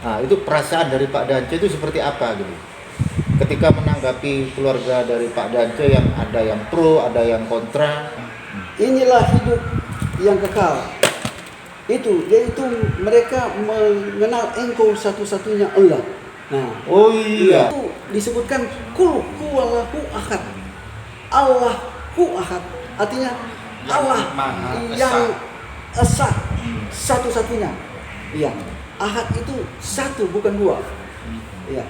Nah, itu perasaan dari Pak Dance itu seperti apa gitu? Ketika menanggapi keluarga dari Pak Dance yang ada yang pro, ada yang kontra. Inilah hidup yang kekal. Itu yaitu mereka mengenal engkau satu-satunya Allah. Nah, Oh iya. itu disebutkan kul huwallahu ahad. Allahu ahad. Artinya Allah yang esa, satu-satunya. Iya. Ahad itu satu, bukan dua. Iya.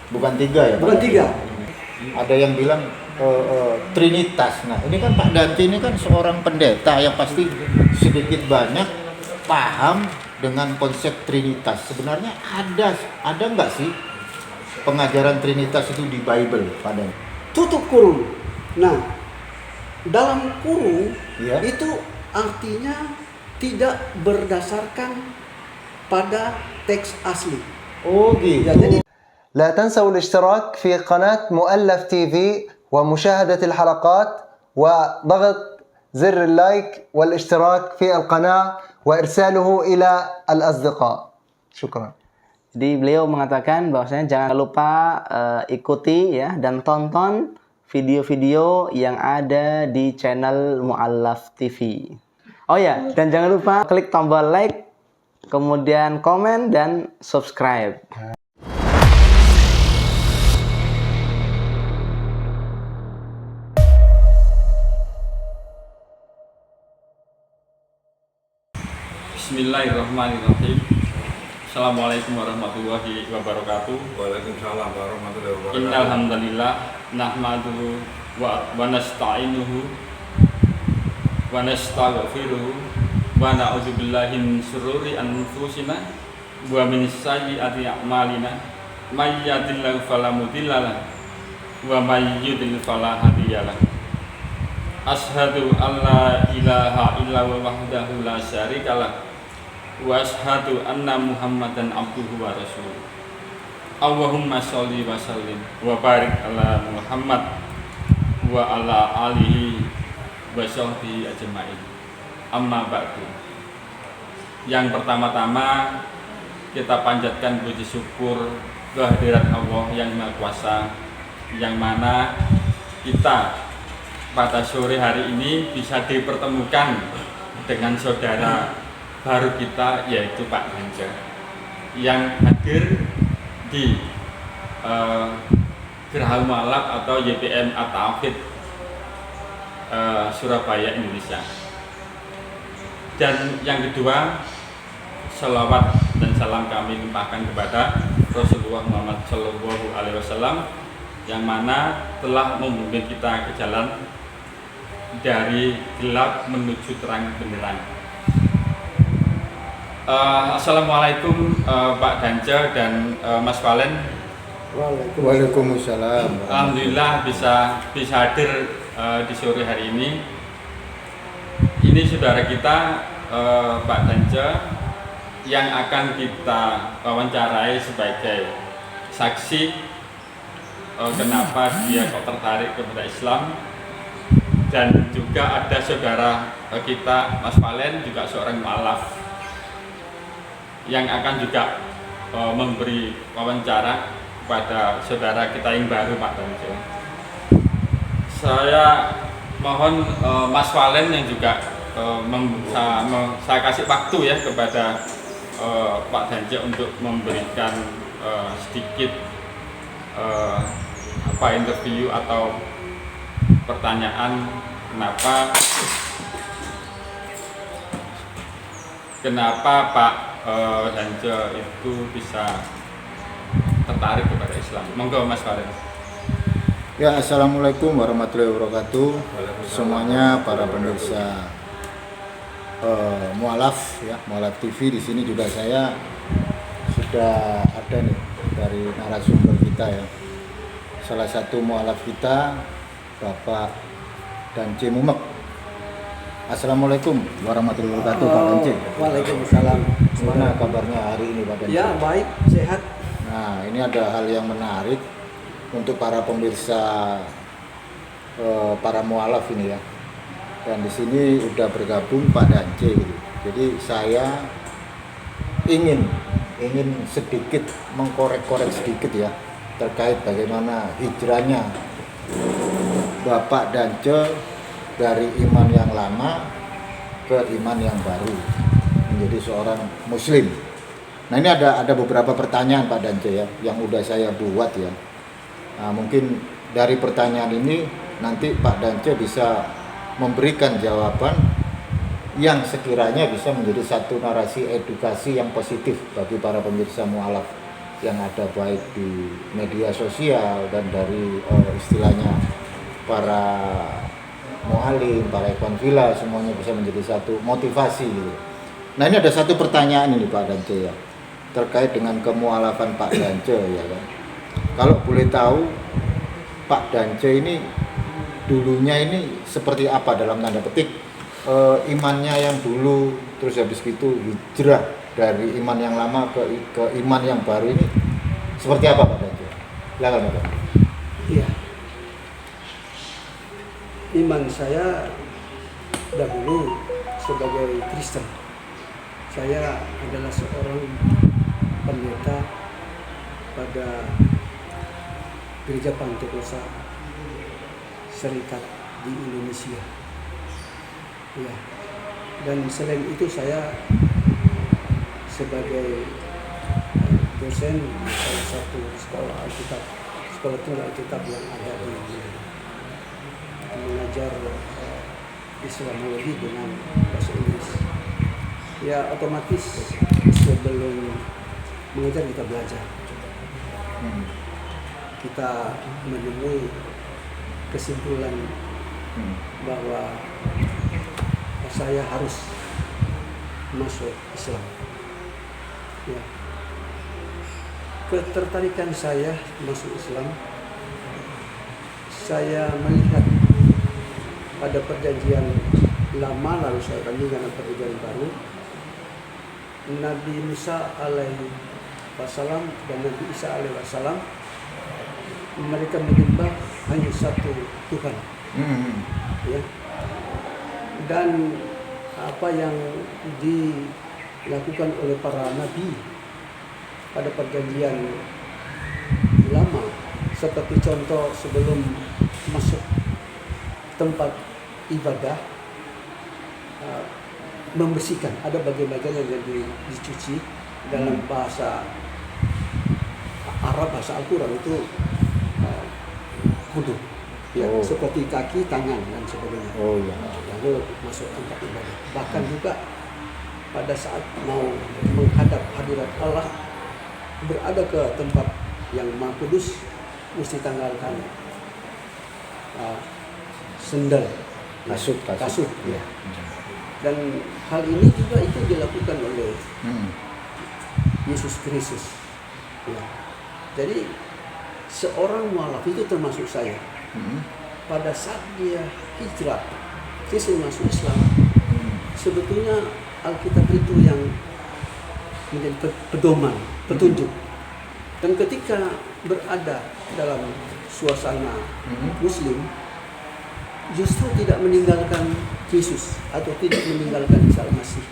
Bukan tiga ya? Bukan tiga. Ada yang bilang Trinitas. Nah, ini kan Pak Dance ini kan seorang pendeta yang pasti sedikit banyak paham dengan konsep Trinitas. Sebenarnya ada nggak sih pengajaran Trinitas itu di Bible, Pak Dance? Tutup kurung. Nah, dalam kurung Ya. itu artinya tidak berdasarkan pada teks asli. Oh gitu. Ya, jadi لا تنسوا الاشتراك في قناة مؤلف تي في ومشاهدة الحلقات وضغط زر اللايك والاشتراك في القناة وإرساله إلى الأصدقاء. شكرا. Jadi beliau mengatakan bahwasanya jangan lupa ikuti ya dan tonton video-video yang ada di channel Mu'allaf TV. Oh ya, dan jangan lupa klik tombol like, kemudian komen dan subscribe. Bismillahirrahmanirrahim. Assalamualaikum warahmatullahi wabarakatuh. Waalaikumsalam warahmatullahi wabarakatuh. Innal hamdalillah nahmaduhu wa nasta'inuhu wa nastaghfiruhu wa na'udzu billahi min syururi anfusina wa min sayyiati a'malina. May yahdihillahu fala mudilla lahu wa may yudlil fala hadiya lahu. Asyhadu an la ilaha illallah wahdahu la syarika lahu wa ashhadu anna Muhammadan abduhu wa rasuluh. Allahumma sholli wa sallim wa barik ala Muhammad wa ala alihi wa sahbihi ajma'in. Amma ba'du. Yang pertama-tama kita panjatkan puji syukur kehadirat Allah yang Maha Kuasa, yang mana kita pada sore hari ini bisa dipertemukan dengan saudara baru kita, yaitu Pak Dance, yang hadir di Geraha Mu'allaf atau YPM At-Tauhid Surabaya, Indonesia. Dan yang kedua, salawat dan salam kami limpahkan kepada Rasulullah Muhammad SAW, yang mana telah membimbing kita ke jalan dari gelap menuju terang benderang. Assalamualaikum Pak Dance dan Mas Valen. Waalaikumsalam. Alhamdulillah bisa hadir di sore hari ini. Ini saudara kita Pak Dance yang akan kita wawancarai sebagai saksi kenapa dia kok tertarik kepada Islam. Dan juga ada saudara kita Mas Valen, juga seorang mu'allaf, yang akan juga memberi wawancara kepada saudara kita yang baru, Pak Dance. Saya mohon Mas Valen yang juga saya kasih waktu ya kepada Pak Dance untuk memberikan sedikit interview atau pertanyaan kenapa Pak Dance itu bisa tertarik kepada Islam. Monggo Mas Valen. Ya, assalamualaikum warahmatullahi wabarakatuh. Semuanya para pemirsa Mu'allaf ya, Mu'allaf TV. Di sini juga saya sudah ada nih dari narasumber kita ya. Salah satu mu'allaf kita, Bapak Dance Mumek. Assalamualaikum warahmatullahi wabarakatuh, Pak Dance. Waalaikumsalam. Gimana kabarnya hari ini, Pak Dance? Ya, baik, sehat. Nah, ini ada hal yang menarik untuk para pemirsa para mu'allaf ini ya. Dan di sini udah bergabung Pak Dance gitu. Jadi saya ingin ingin sedikit mengkorek-korek sedikit ya terkait bagaimana hijrahnya Bapak Dance dari iman yang lama ke iman yang baru menjadi seorang muslim. Nah ini ada beberapa pertanyaan Pak Dance ya yang udah saya buat ya. Nah, mungkin dari pertanyaan ini nanti Pak Dance bisa memberikan jawaban yang sekiranya bisa menjadi satu narasi edukasi yang positif bagi para pemirsa mualaf yang ada baik di media sosial dan dari istilahnya para mualim, para ikhwan fillah, semuanya bisa menjadi satu motivasi gitu. Nah ini ada satu pertanyaan ini Pak Dance ya terkait dengan kemualafan Pak Dance ya kan. Kalau boleh tahu Pak Dance ini dulunya ini seperti apa dalam tanda petik imannya yang dulu, terus habis itu hijrah dari iman yang lama ke iman yang baru ini seperti apa Pak Dance? Silakan Pak. Iya. Iman saya dahulu sebagai Kristen. Saya adalah seorang pendeta pada Gereja Pantekosta Serikat di Indonesia. Ya. Dan selain itu saya sebagai dosen di salah satu sekolah Alkitab, sekolah tinggal Alkitab yang ada di mengajar Islamologi dengan bahasa Inggris. Ya otomatis sebelum mengajar kita belajar. Kita menemui kesimpulan bahwa saya harus masuk Islam. Ya. Ketertarikan saya masuk Islam, saya melihat pada perjanjian lama lalu saya bandingkan dengan perjanjian baru. Nabi Musa alaihi wassalam dan Nabi Isa alaihi wassalam mereka menyembah hanya satu Tuhan. Ya. Dan apa yang dilakukan oleh para nabi pada perjanjian lama seperti contoh sebelum masuk tempat ibadah membersihkan, ada bagian-bagian yang dicuci dalam bahasa Arab, bahasa Al-Quran itu wudu. Ya, seperti kaki, tangan dan sebagainya. Oh iya. Lalu masuk tempat ibadah. Bahkan juga pada saat mau menghadap hadirat Allah, berada ke tempat yang Maha Kudus, mesti tanggalkan sendal, kasut. Ya. Dan hal ini juga itu dilakukan oleh Yesus Kristus. Ya. Jadi seorang mualaf itu termasuk saya. Pada saat dia hijrah, Kristen masuk Islam, sebetulnya Alkitab itu yang menjadi pedoman, petunjuk. Dan ketika berada dalam suasana Muslim, justru tidak meninggalkan Yesus atau tidak meninggalkan Isa Al-Masih.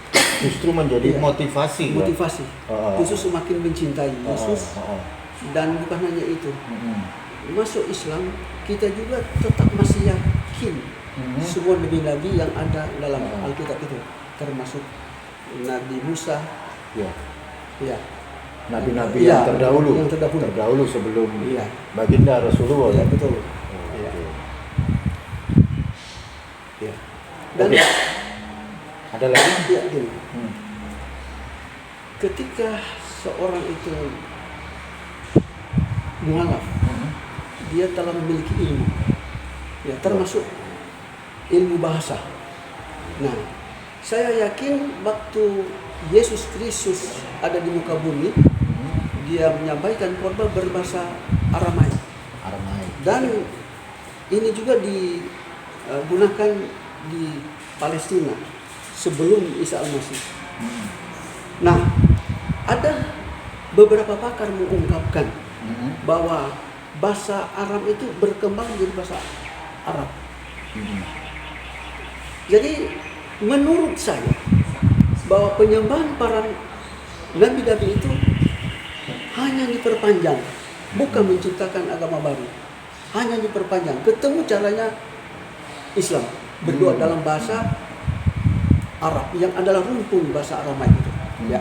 Justru menjadi motivasi. Motivasi. Justru semakin mencintai Yesus. Dan bukan hanya itu. Masuk Islam, kita juga tetap masih yakin semua nabi-nabi yang ada dalam Alkitab itu, termasuk Nabi Musa, ya, nabi-nabi yang terdahulu, sebelum baginda Rasulullah. Ya, betul. Ya. Dan ada lagi? Ya, gini. Ketika seorang itu mualaf, dia telah memiliki ilmu, ya, termasuk ilmu bahasa. Nah, saya yakin waktu Yesus Kristus ada di muka bumi, dia menyampaikan khotbah berbahasa Aramaik. Dan ini juga digunakan di Palestina sebelum Isa Al-Masih. Nah, ada beberapa pakar mengungkapkan bahwa bahasa Arab itu berkembang menjadi bahasa Arab. Jadi menurut saya bahwa penyembahan para nabi-nabi itu hanya diperpanjang, bukan menciptakan agama baru, hanya diperpanjang. Ketemu caranya Islam, berdoa dalam bahasa Arab yang adalah rumpun bahasa Aramaik itu. Ya.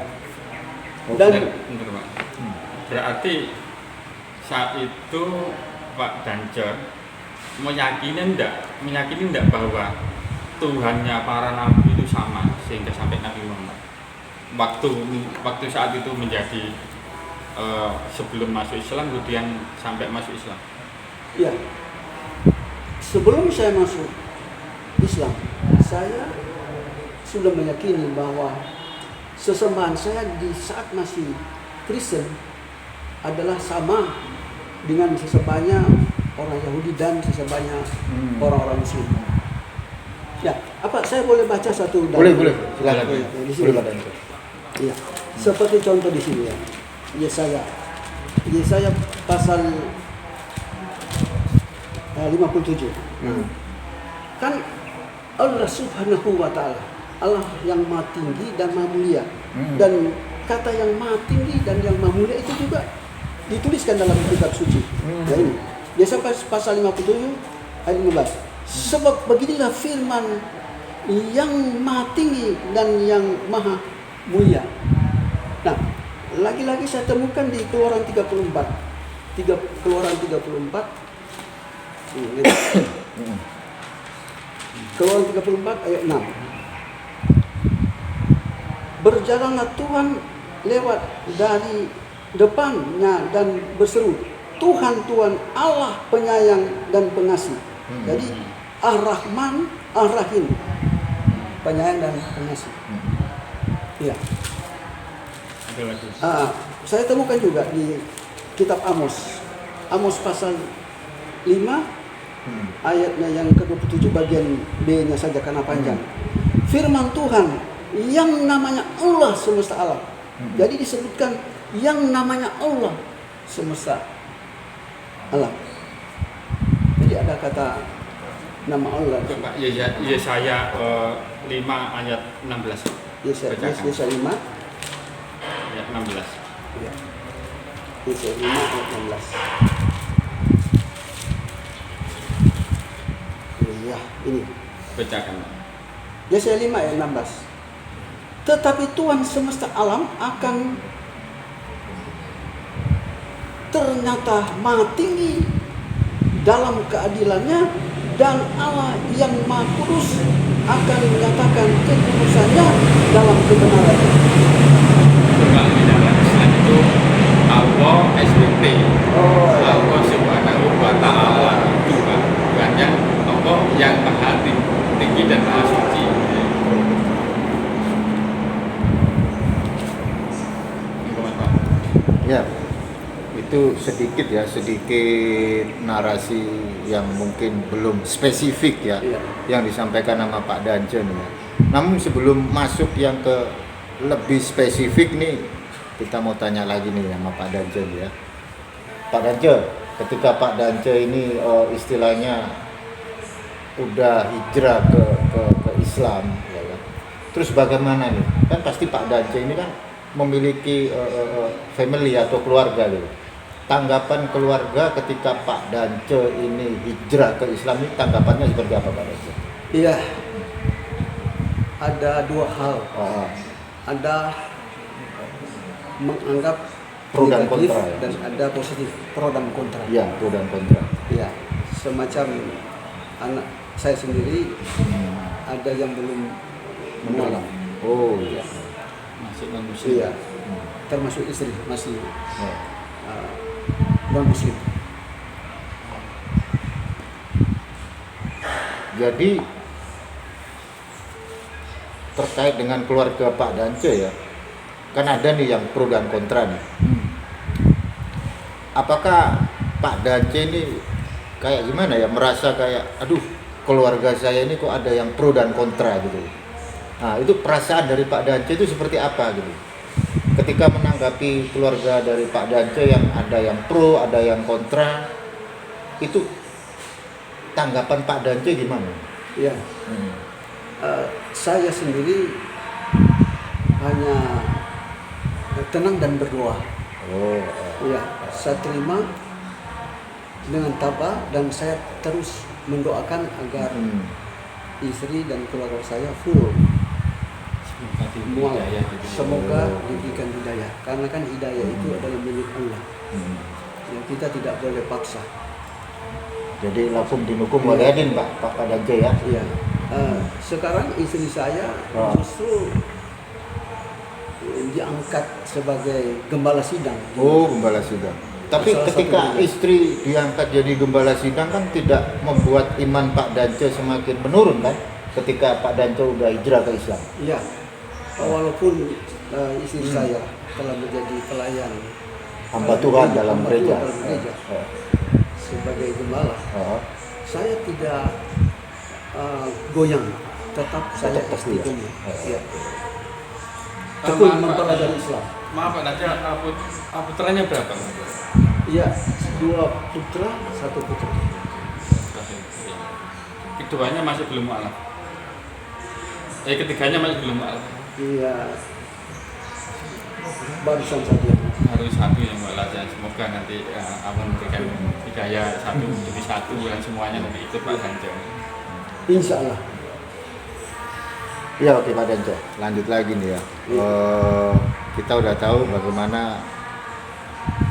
Dan Bentar, Pak. Berarti saat itu Pak Dance meyakini enggak bahwa Tuhannya para nabi itu sama sehingga sampai Nabi Muhammad waktu saat itu menjadi sebelum masuk Islam kemudian sampai masuk Islam. ya, sebelum saya masuk Islam, saya sudah meyakini bahwa sesembahan saya di saat masih Kristen adalah sama dengan sesembahnya orang Yahudi dan sesembahnya orang-orang Muslim. Ya, apa saya boleh baca satu dari Boleh, silakan. di sini. Boleh Pak Dance. Iya. Seperti contoh di sini ya. Yesaya pasal 57. Kan Allah Subhanahu wa taala, Allah yang Maha Tinggi dan Maha Mulia. Dan kata yang Maha Tinggi dan yang Maha Mulia itu juga dituliskan dalam kitab suci. Ya ini. Yesaya pasal 57 ayat 15. Sebab beginilah firman yang Maha Tinggi dan yang Maha Mulia. Nah, lagi-lagi saya temukan di Keluaran 34. Keluaran 34. Ini. Keluaran 34 ayat 6. Berjalanlah Tuhan lewat dari depannya dan berseru, Tuhan, Tuhan Allah penyayang dan pengasih. Jadi Ar-Rahman, Ar-Rahim, penyayang dan pengasih. Ya. Saya temukan juga di kitab Amos pasal 5 ayatnya yang ke-27 bagian B-nya saja karena panjang. Firman Tuhan yang namanya Allah semesta alam. Jadi disebutkan yang namanya Allah semesta alam. Jadi ada kata nama Allah. Pak Yesaya 5 ayat 16. Yesaya 5 ayat 16. ya. Yesaya 5 ayat 16. Iya, ini. Bacakan. Yesaya 5 ayat 16. Tetapi Tuhan semesta alam akan ternyata Maha Tinggi dalam keadilannya, dan Allah yang Maha Kudus akan menyatakan kekudusannya dalam kebenaran. Kalau di dalam Islam itu Allah SWT, Allah Subhanahu wa Ta'ala, Tuhan yang Allah yang Maha Tinggi dan Maha Suci. Ya, itu sedikit narasi yang mungkin belum spesifik ya, yang disampaikan sama Pak Dance ya. Namun sebelum masuk yang ke lebih spesifik nih, kita mau tanya lagi nih sama Pak Dance ya. Pak Dance, ketika Pak Dance ini istilahnya udah hijrah ke Islam, ya kan? Terus bagaimana nih? Kan pasti Pak Dance ini kan memiliki family atau keluarga gitu. Tanggapan keluarga ketika Pak Dance ini hijrah ke Islam ini tanggapannya seperti apa Pak Dance? Iya, ada dua hal. Ada menganggap Pro dan negatif kontra, ya? dan ada positif, pro dan kontra. Iya, pro dan kontra. Ya, semacam anak saya sendiri ada yang belum menolak. Oh Ya. Masih non-Muslim. Iya, termasuk istri masih non Muslim. Jadi terkait dengan keluarga Pak Dance ya, kan ada nih yang pro dan kontra nih. Apakah Pak Dance ini kayak gimana ya, merasa kayak aduh keluarga saya ini kok ada yang pro dan kontra gitu. Nah itu perasaan dari Pak Dance itu seperti apa gitu ketika menanggapi keluarga dari Pak Dance yang ada yang pro, ada yang kontra, itu tanggapan Pak Dance gimana? Ya, saya sendiri hanya tenang dan berdoa. Oh, Ya, saya terima dengan tabah dan saya terus mendoakan agar istri dan keluarga saya full. Mual. Semoga diberikan hidayah. Karena kan hidayah itu adalah milik Allah. Yang kita tidak boleh paksa. Jadi lakum dinukum waliyadin Pak Dance ya. Iya. Sekarang istri saya justru diangkat sebagai gembala sidang. Oh, gembala sidang. Tapi Salah ketika satu istri diangkat jadi gembala sidang kan tidak membuat iman Pak Dance semakin menurun kan? Ketika Pak Dance udah hijrah ke Islam. Iya. Walaupun istri saya telah menjadi pelayan Hamba Tuhan dalam hamba gereja. Tuhan dalam gereja sebagai gembala, saya tidak goyang, tetap saya Tetap teguh ya? istiqomah. Ya. Maaf, Tekun Pak. mempelajari Islam. Maaf Pak Dance, putranya berapa? Iya, 2 putra, 1 putri. Keduanya masih belum mu'alaf. Ketiganya masih belum mu'alaf. Iya, barusan saja. Harus satu yang mu'alaf ya. Semoga nanti Allah memberikan hidayah satu jadi satu dan semuanya nanti ikut Pak Dance. Insya Allah. Ya oke Pak Dance, lanjut lagi nih ya. Kita udah tahu bagaimana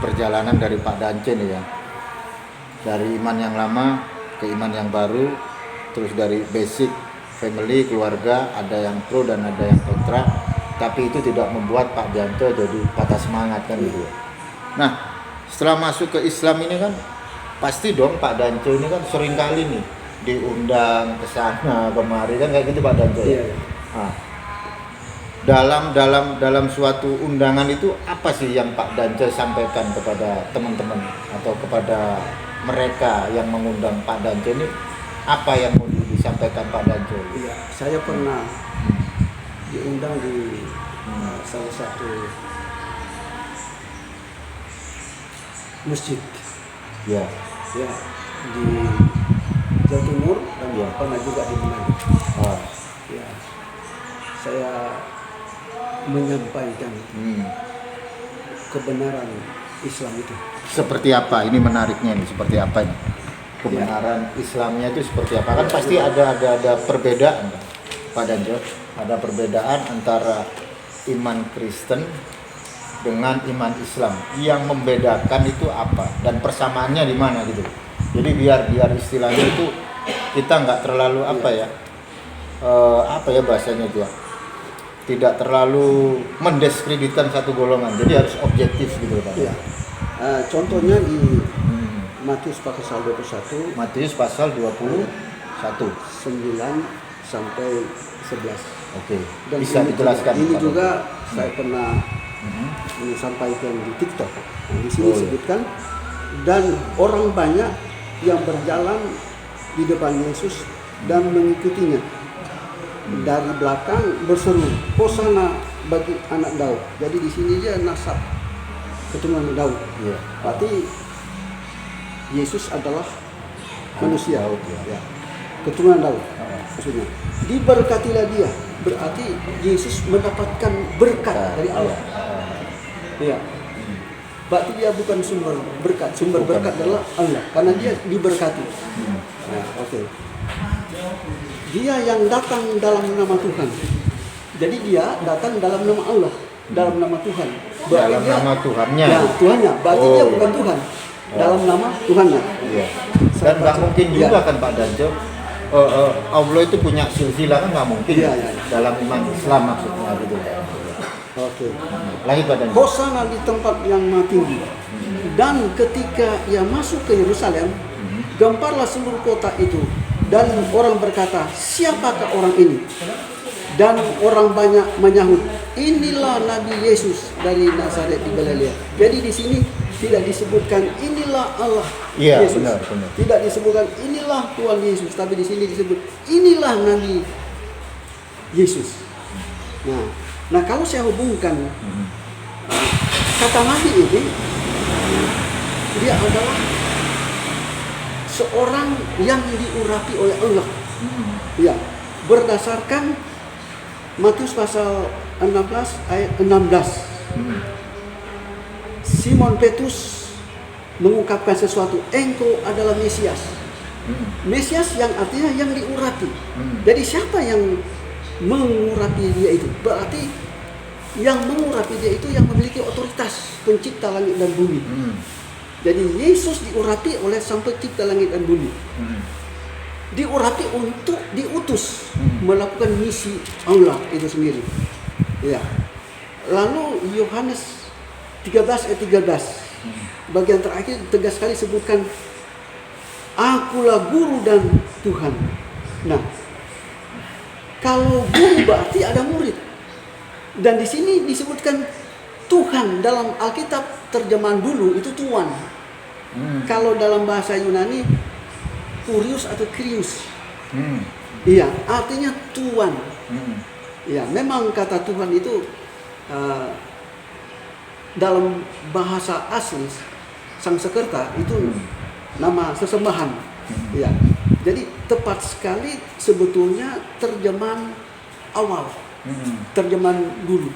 perjalanan dari Pak Dance nih ya. Dari iman yang lama ke iman yang baru, terus dari basic family, keluarga, ada yang pro dan ada yang kontra. Tapi itu tidak membuat Pak Dance jadi patah semangat kan gitu ya. Nah, setelah masuk ke Islam ini kan pasti dong Pak Dance ini kan sering kali nih diundang ke sana kemari kan kayak gitu Pak Dance ya. Iya. Nah, dalam suatu undangan itu apa sih yang Pak Dance sampaikan kepada teman-teman atau kepada mereka yang mengundang Pak Dance ini, apa yang mau disampaikan Pak Dance? Iya, saya pernah diundang di salah satu masjid. Ya. Ya, di Jawa Timur dan Ya. pernah juga di Manado. Ah. Ya, saya menyampaikan kebenaran Islam itu. Seperti apa? Ini menariknya nih, seperti apa ini? Kebenaran Islamnya itu seperti apa? Kan pasti ada perbedaan kan, Pak Dance. Ada perbedaan antara iman Kristen dengan iman Islam. Yang membedakan itu apa? Dan persamaannya di mana gitu. Jadi biar istilahnya itu kita nggak terlalu apa ya bahasanya itu ya. Tidak terlalu mendiskreditkan satu golongan. Jadi harus objektif gitu Pak. Ya. Contohnya di Matius pasal 21, Matius pasal 21. 9 sampai 11. Oke. Dan Bisa ini dijelaskan. Juga, ini Pak juga saya pernah menyampaikan di TikTok. Nah, di sini disebutkan dan orang banyak yang berjalan di depan Yesus dan mengikutinya. Dari belakang berseru, Hosana bagi anak Daud. Jadi di sini dia nasab keturunan Daud. Iya. Berarti Yesus adalah manusia. Daud, ya. Keturunan Daud. Maksudnya. Diberkatilah dia. Berarti Yesus mendapatkan berkat dari Allah. Iya. Berarti dia bukan sumber berkat. Sumber Bukan. berkat adalah Allah. Karena dia diberkati. Nah, oke. Dia yang datang dalam nama Tuhan. Jadi dia datang dalam nama Allah, dalam nama Tuhan. Dalam nama Tuhannya. Ya, Tuhannya. Berarti dia Oh. bukan Tuhan. Dalam nama Tuhannya. Iya. Dan nggak mungkin juga kan Pak Dance. Allah itu punya silsilah kan nggak mungkin. Iya, iya. Dalam iman Islam maksudnya gitu. Oke. Lagi Pak Dance. Hosana di tempat yang maha tinggi. Dan ketika ia masuk ke Yerusalem, gemparlah seluruh kota itu. Dan orang berkata, siapakah orang ini? Dan orang banyak menyahut, inilah Nabi Yesus dari Nazaret di Galilea. Jadi di sini tidak disebutkan inilah Allah Iya, Yesus. benar. Tidak disebutkan inilah Tuhan Yesus, tapi di sini disebut inilah Nabi Yesus. Nah kalau saya hubungkan kata Nabi ini, dia adalah seorang yang diurapi oleh Allah. Ya, berdasarkan Matius pasal 16 ayat 16. Simon Petrus mengungkapkan sesuatu, engkau adalah Mesias. Mesias yang artinya yang diurapi. Jadi siapa yang mengurapi dia itu? Berarti yang mengurapi dia itu yang memiliki otoritas pencipta langit dan bumi. Jadi Yesus diurapi oleh Sang Pencipta langit dan bumi. Diurapi untuk diutus melakukan misi Allah itu sendiri. Ya. Lalu Yohanes 13 ayat 13 bagian terakhir tegas sekali sebutkan, akulah guru dan Tuhan. Nah, kalau guru berarti ada murid. Dan di sini disebutkan Tuhan, dalam Alkitab terjemahan dulu itu Tuan. Kalau dalam bahasa Yunani Kurius atau Krius. Iya, artinya Tuan. Ya, memang kata Tuhan itu dalam bahasa asli Sanskerta itu nama sesembahan. Ya. Jadi tepat sekali sebetulnya terjemahan awal. Terjemahan dulu.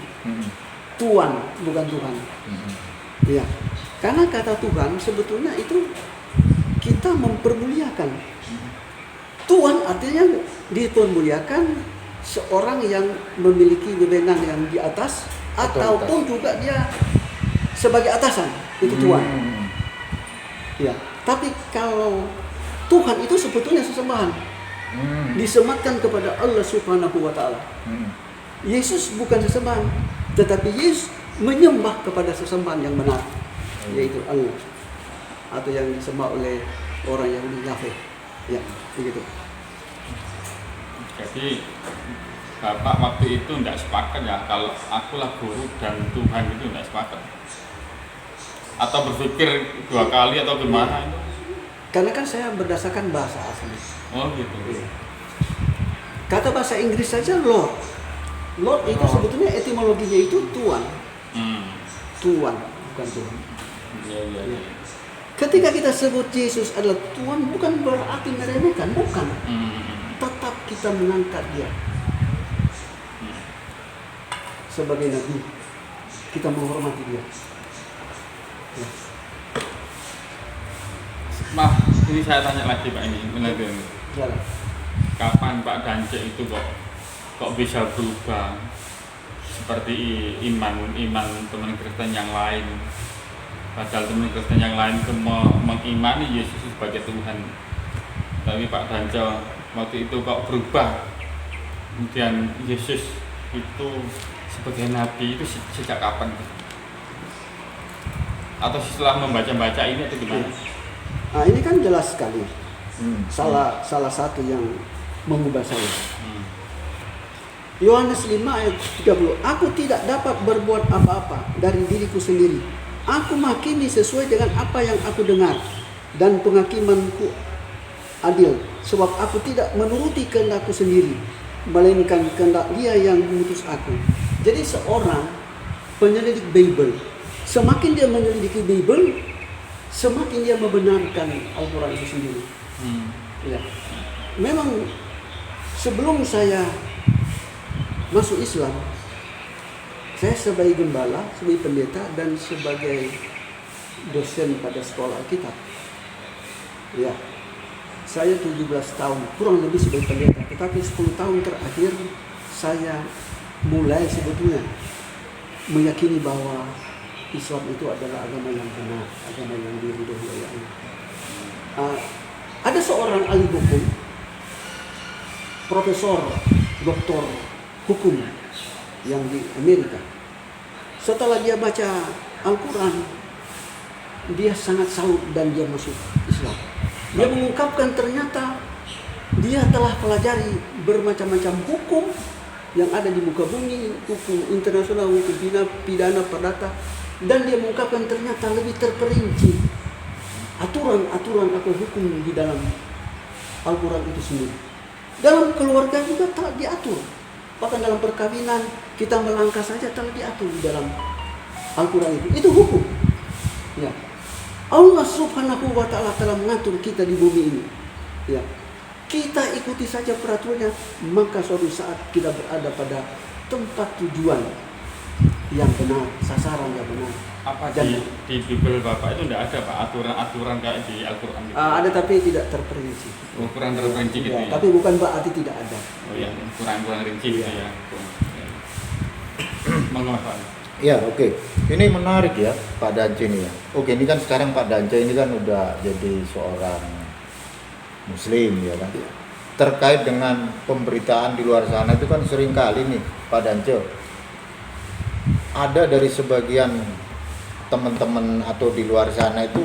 Tuan, bukan Tuhan. Ya. Karena kata Tuhan sebetulnya itu kita mempermuliakan. Tuan artinya dipermuliakan seorang yang memiliki wewenang yang di atas ataupun juga dia sebagai atasan, itu Tuan. Ya, tapi kalau Tuhan itu sebetulnya sesembahan. Disematkan kepada Allah Subhanahu wa taala. Yesus bukan sesembahan, tetapi Yesus menyembah kepada sesembahan yang benar, yaitu Allah, atau yang disembah oleh orang yang Yahweh. Ya, begitu. Jadi Bapak waktu itu tidak sepakat ya kalau akulah guru dan Tuhan itu tidak sepakat, atau berpikir dua kali atau gimana itu? Karena kan saya berdasarkan bahasa asli. Oh gitu. Kata bahasa Inggris saja Lord. Lord itu sebetulnya etimologinya itu Tuan. Tuan, bukan Tuhan. Iya. Ketika kita sebut Yesus adalah Tuhan, bukan berarti meremehkan, bukan. Tetap kita mengangkat dia sebagai nabi. Kita menghormati dia. Ya. Nah, ini saya tanya lagi Pak, ini benar ini. Jalan. Kapan Pak Dance itu kok bisa berubah seperti iman teman Kristen yang lain? Padahal teman Kristen yang lain itu mengimani Yesus sebagai Tuhan, tapi Pak Dance waktu itu kok berubah, kemudian Yesus itu sebagai nabi itu sejak kapan? Atau setelah membaca ini atau gimana? Nah, ini kan jelas sekali. Salah satu yang mengubah saya. Yohanes 5 ayat 30. Aku tidak dapat berbuat apa-apa dari diriku sendiri. Aku menghakimi sesuai dengan apa yang aku dengar, dan penghakimanku adil, sebab aku tidak menuruti kehendakku sendiri, melainkan kehendak Dia yang mengutus aku. Jadi seorang penyelidik Bible, semakin dia menyelidiki Bible, semakin dia membenarkan Al-Quran itu sendiri. Ya. Memang sebelum saya masuk Islam, saya sebagai gembala, sebagai pendeta, dan sebagai dosen pada sekolah Alkitab. Ya. Saya 17 tahun, kurang lebih sebagai pendeta, tetapi 10 tahun terakhir saya mulai sebetulnya meyakini bahwa Islam itu adalah agama yang benar, agama yang diridhoi oleh Allah. Ada seorang ahli hukum, profesor, doktor hukum yang di Amerika. Setelah dia baca Al-Quran, dia sangat salut dan dia masuk Islam. Dia mengungkapkan ternyata dia telah pelajari bermacam-macam hukum yang ada di muka bumi, hukum internasional, hukum pidana, perdata, dan dia mengungkapkan ternyata lebih terperinci aturan-aturan atau hukum di dalam Al-Quran itu sendiri. Dalam keluarga juga telah diatur. Bahkan dalam perkawinan kita melangkah saja telah diatur di dalam Al-Quran itu. Itu hukum. Ya. Allah Subhanahu wa taala telah mengatur kita di bumi ini. Ya. Kita ikuti saja peraturannya, maka suatu saat kita berada pada tempat tujuan. yang benar, sasaran yang benar. Apa Dan- di Bible Bapak itu tidak ada Pak aturan-aturan kayak di Al-Quran gitu? Ada tapi tidak terperinci. Kurang terperinci gitu Ya, ya? tapi bukan berarti tidak ada. Oh iya, kurang rinci gitu ya. Monggo Pak. Ya, oke. Ini menarik ya Pak Dance ini ya. Oke, ini kan sekarang Pak Dance ini kan udah jadi seorang muslim ya kan. Terkait dengan pemberitaan di luar sana itu kan sering kali nih Pak Dance. Ada dari sebagian teman-teman atau di luar sana itu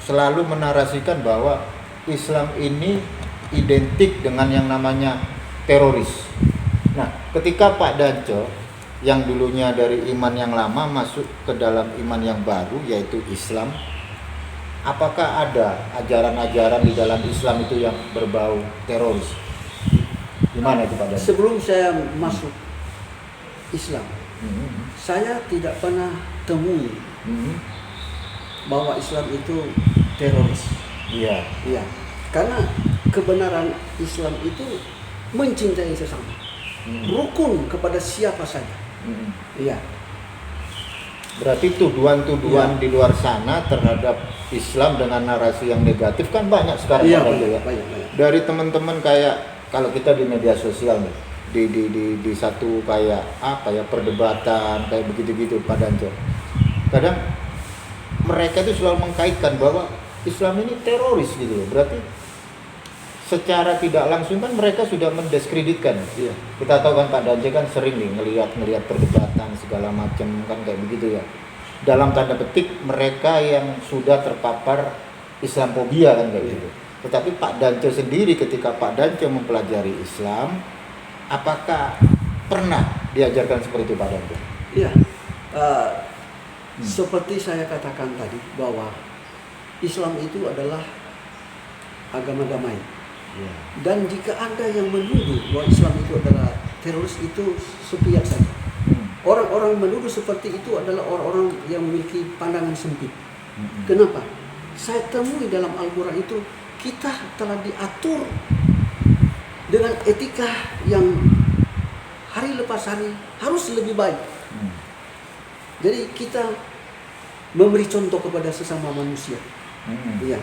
selalu menarasikan bahwa Islam ini identik dengan yang namanya teroris. Nah, ketika Pak Danco yang dulunya dari iman yang lama masuk ke dalam iman yang baru yaitu Islam, apakah ada ajaran-ajaran di dalam Islam itu yang berbau teroris? Gimana itu Pak Danco? Sebelum saya masuk Islam, Hmm. saya tidak pernah temui Hmm. bahwa Islam itu teroris. Iya. Iya, karena kebenaran Islam itu mencintai sesama, rukun kepada siapa saja. Hmm. Iya, Berarti tuduhan-tuduhan di luar sana terhadap Islam dengan narasi yang negatif kan banyak sekarang iya Pak Danco, ya. banyak. Dari teman-teman kayak kalau kita di media sosial nih di satu kayak apa ya perdebatan kayak begitu-gitu Pak Danco. Kadang mereka itu selalu mengkaitkan bahwa Islam ini teroris gitu loh. Berarti secara tidak langsung kan mereka sudah mendiskreditkan. Iya. Kita tahu kan Pak Danco kan sering nih ngelihat perdebatan segala macam kan kayak begitu ya. Dalam tanda petik mereka yang sudah terpapar Islamophobia kan kayak gitu. Tetapi Pak Danco sendiri ketika Pak Danco mempelajari Islam, apakah pernah diajarkan seperti itu Pak Danco? Iya, seperti saya katakan tadi bahwa Islam itu adalah agama damai. Iya. Dan jika ada yang menuduh bahwa Islam itu adalah teroris, itu sepihak saja. Orang-orang menuduh seperti itu adalah orang-orang yang memiliki pandangan sempit. Kenapa? Saya temui dalam Al-Quran itu kita telah diatur dengan etika yang hari lepas hari harus lebih baik. Jadi kita memberi contoh kepada sesama manusia. Iya.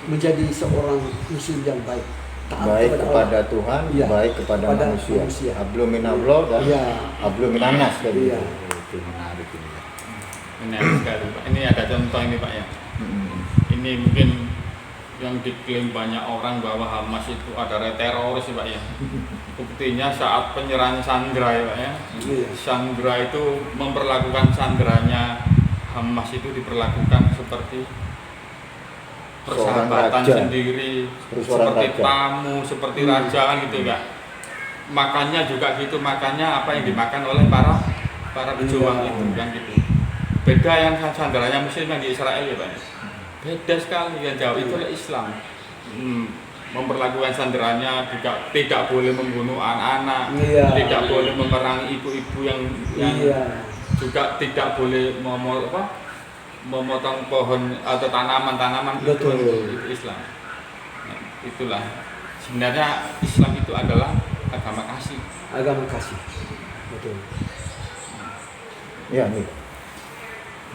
Menjadi seorang muslim yang baik. Taat Baik kepada Allah. Tuhan, Iya, baik kepada manusia. Hablum minallah dan Iya. hablum minannas kan. Iya. Itu menarik ini ya. Menarik sekali Pak. Ini ada contoh ini Pak ya. Ini mungkin yang diklaim banyak orang bahwa Hamas itu adalah teroris Pak ya. Buktinya saat penyerahan Sandra ya Pak ya. Iya. Sandra itu memperlakukan sandranya Hamas itu diperlakukan seperti Seorang persahabatan raja. sendiri, Seorang seperti raja. tamu, seperti raja kan gitu ya. Makannya juga gitu, makannya apa yang dimakan oleh para pejuang Iya. itu kan gitu. Beda yang sandranya muslim yang di Israel ya Pak. Beda sekali yang jauh itu adalah Islam. Memperlakukan sandranya juga tidak boleh membunuh anak-anak, Iya. tidak boleh memerangi ibu-ibu yang Iya. juga tidak boleh memotong pohon atau tanaman-tanaman itu, Betul. itu Islam. Nah, itulah sebenarnya Islam itu adalah agama kasih. Agama kasih. Betul. Ya nih,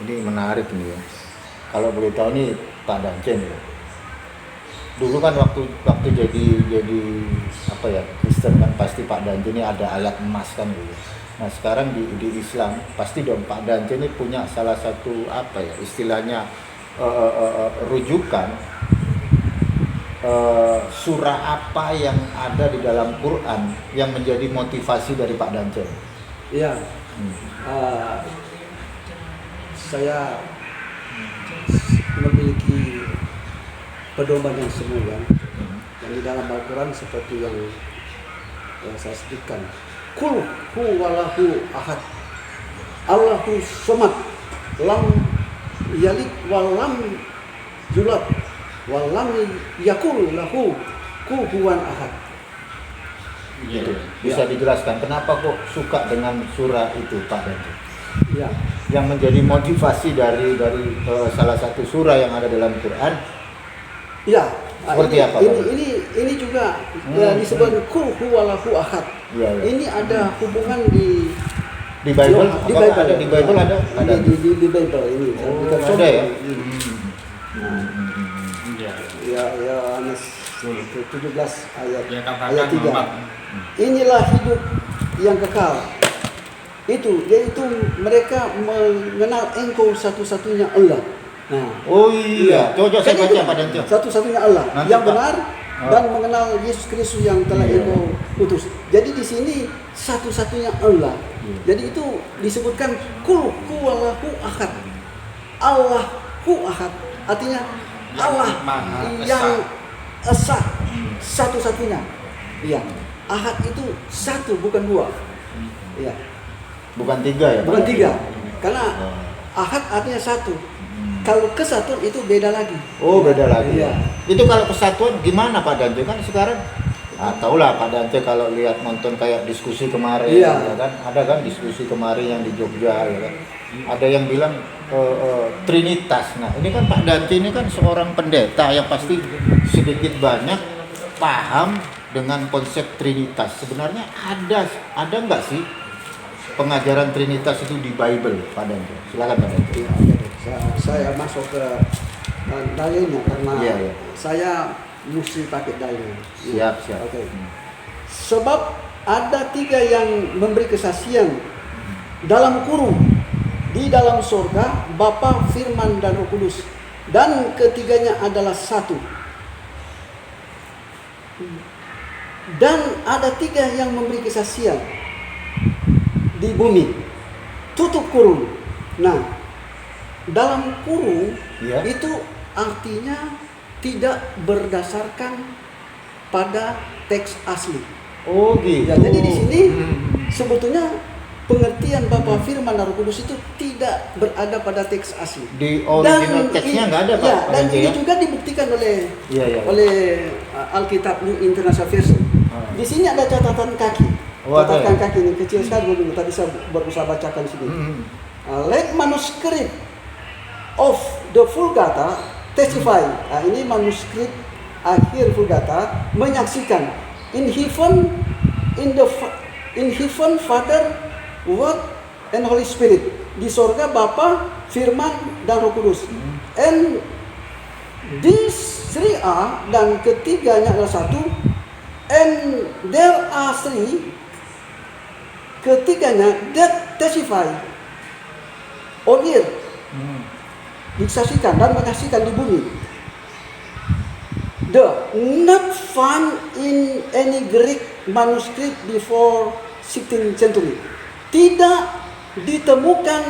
ini menarik nih ya. Kalau boleh tahu nih Pak Dancen ya. Dulu kan waktu jadi apa ya Kristen kan pasti Pak Dancen ini ada ayat emas kan gitu. Nah sekarang di Islam pasti dong Pak Dancen ini punya salah satu apa ya istilahnya rujukan surah apa yang ada di dalam Quran yang menjadi motivasi dari Pak Dancen. Iya. Saya memiliki pedoman yang semula yang di dalam Al-Quran seperti yang saya sebutkan. Kul huwalahu ahad, Allahu somad, lam yalid walam yulad walam yakul lahu kufuwan ahad. Gitu. Bisa dijelaskan kenapa kok suka dengan surah itu Pak Dancen? Ya, Yang menjadi motivasi dari salah satu surah yang ada dalam Quran. ya. Seperti apa? Ini juga ya, disebut kul huwallahu ahad. Iya, iya. Ini ada hubungan di Bible? Di Apakah Bible. ada di Bible ada? Ada. Di Bible ini. Oh, Bukan ada sombong. ya? Ya. Ya Yohanes 17 ayat Ya ayat katakan 3. Muhammad. Inilah hidup yang kekal. Itu yaitu mereka mengenal Engkau satu-satunya Allah. Nah, Oh iya. Coba saya Kan baca itu Pak Danco. satu-satunya Allah Nanti, yang Pak. benar dan mengenal Yesus Kristus yang telah Iya. Engkau utus. Jadi di sini satu-satunya Allah. Jadi itu disebutkan kul huwallahu ahad. Allahu ahad. Artinya Allah Maha yang esa, satu-satunya. Iya. Ahad itu satu bukan dua. Iya. Bukan 3 ya? Pak? Bukan tiga. Karena ahad artinya satu. Kalau kesatuan itu beda lagi. Oh, beda lagi. Iya. Itu kalau kesatuan gimana Pak Danco? Kan sekarang tahu lah Pak Danco kalau lihat nonton kayak diskusi kemarin, Iya. ya kan? Ada kan diskusi kemarin yang di Jogja, ya kan? Ada yang bilang Trinitas. Nah, ini kan Pak Danco ini kan seorang pendeta yang pasti sedikit banyak paham dengan konsep Trinitas. Sebenarnya ada nggak sih pengajaran Trinitas itu di Bible, Pak Danco? Silakan Pak Danco. Iya, saya masuk ke dalilnya karena Iya, iya. saya mesti pakai dalil. Siap, siap. Oke. Sebab ada 3 yang memberi kesaksian dalam kurung di dalam surga, Bapa, Firman, dan Roh Kudus, dan ketiganya adalah satu. Dan ada 3 yang memberi kesaksian di bumi, tutup kurung. Nah, dalam kurung Ya. itu artinya tidak berdasarkan pada teks asli. Oh gitu. Ya, jadi di sini sebetulnya pengertian Bapa, Firman, dan Roh Kudus itu tidak berada pada teks asli. Di original teksnya nggak ada Pak. Ya, Pak dan Danco, ini ya? juga dibuktikan oleh Iya, iya. oleh Alkitab New International Version. Di sini ada catatan kaki. Oh, ada Catatan ya? kaki ini kecil sekali dulu. Tadi saya berusaha bacakan sini. Let manuscript of the Vulgata testify. Nah, ini manuskrip akhir Vulgata menyaksikan in heaven Father, Word, and Holy Spirit. Di sorga Bapa, Firman, dan Roh Kudus. And these 3 are, dan ketiganya adalah satu. And there are 3, ketiganya that testify on earth, disaksikan dan menyaksikan di bumi. The not found in any Greek manuscript before 16th century. Tidak ditemukan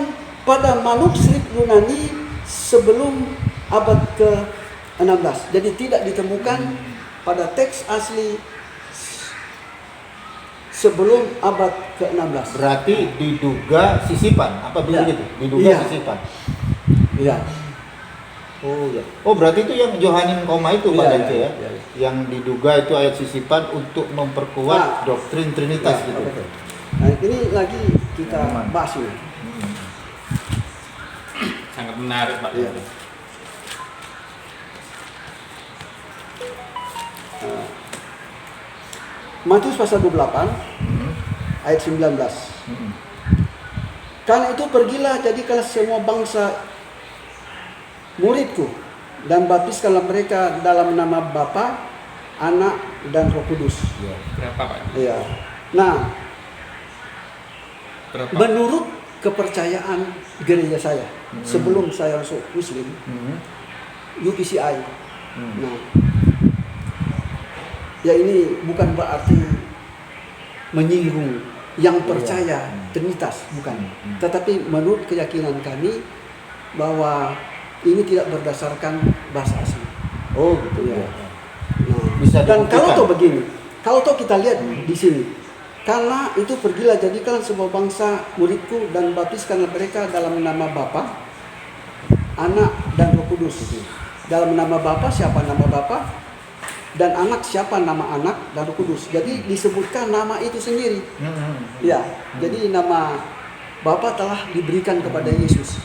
pada manuskrip Yunani sebelum abad ke-16. Jadi tidak ditemukan pada teks asli sebelum abad ke-16. Berarti diduga sisipan, apa Iya. begitu? Diduga Iya. sisipan. Iya. Oh ya. Oh berarti itu yang Johanin koma itu Pak Iya, Danco iya, ya? iya, iya. Yang diduga itu ayat sisipan untuk memperkuat Nah. doktrin Trinitas Ya, gitu. oke. Nah, ini lagi kita Memang. bahas ini. Sangat menarik Pak. Iya. Matius pasal 28 ayat 19. Karena itu pergilah jadikanlah semua bangsa muridku dan baptiskanlah mereka dalam nama Bapa, Anak, dan Roh Kudus. Berapa Pak? Iya. Nah, Berapa? menurut kepercayaan gereja saya sebelum saya masuk Muslim, UPCI. Nah, ya ini bukan berarti menyinggung yang percaya Trinitas, bukan. Tetapi menurut keyakinan kami bahwa ini tidak berdasarkan bahasa asli. Oh gitu Iya. ya. Nah, Bisa dan dibuktikan. kalau toh begini, kalau toh kita lihat di sini, karena itu pergilah jadikan sebuah bangsa muridku dan baptiskanlah mereka dalam nama Bapa, Anak, dan Roh Kudus. Dalam nama Bapa siapa nama Bapa, dan Anak siapa nama Anak, dan Roh Kudus. Jadi disebutkan nama itu sendiri. Ya, jadi nama Bapa telah diberikan kepada Yesus.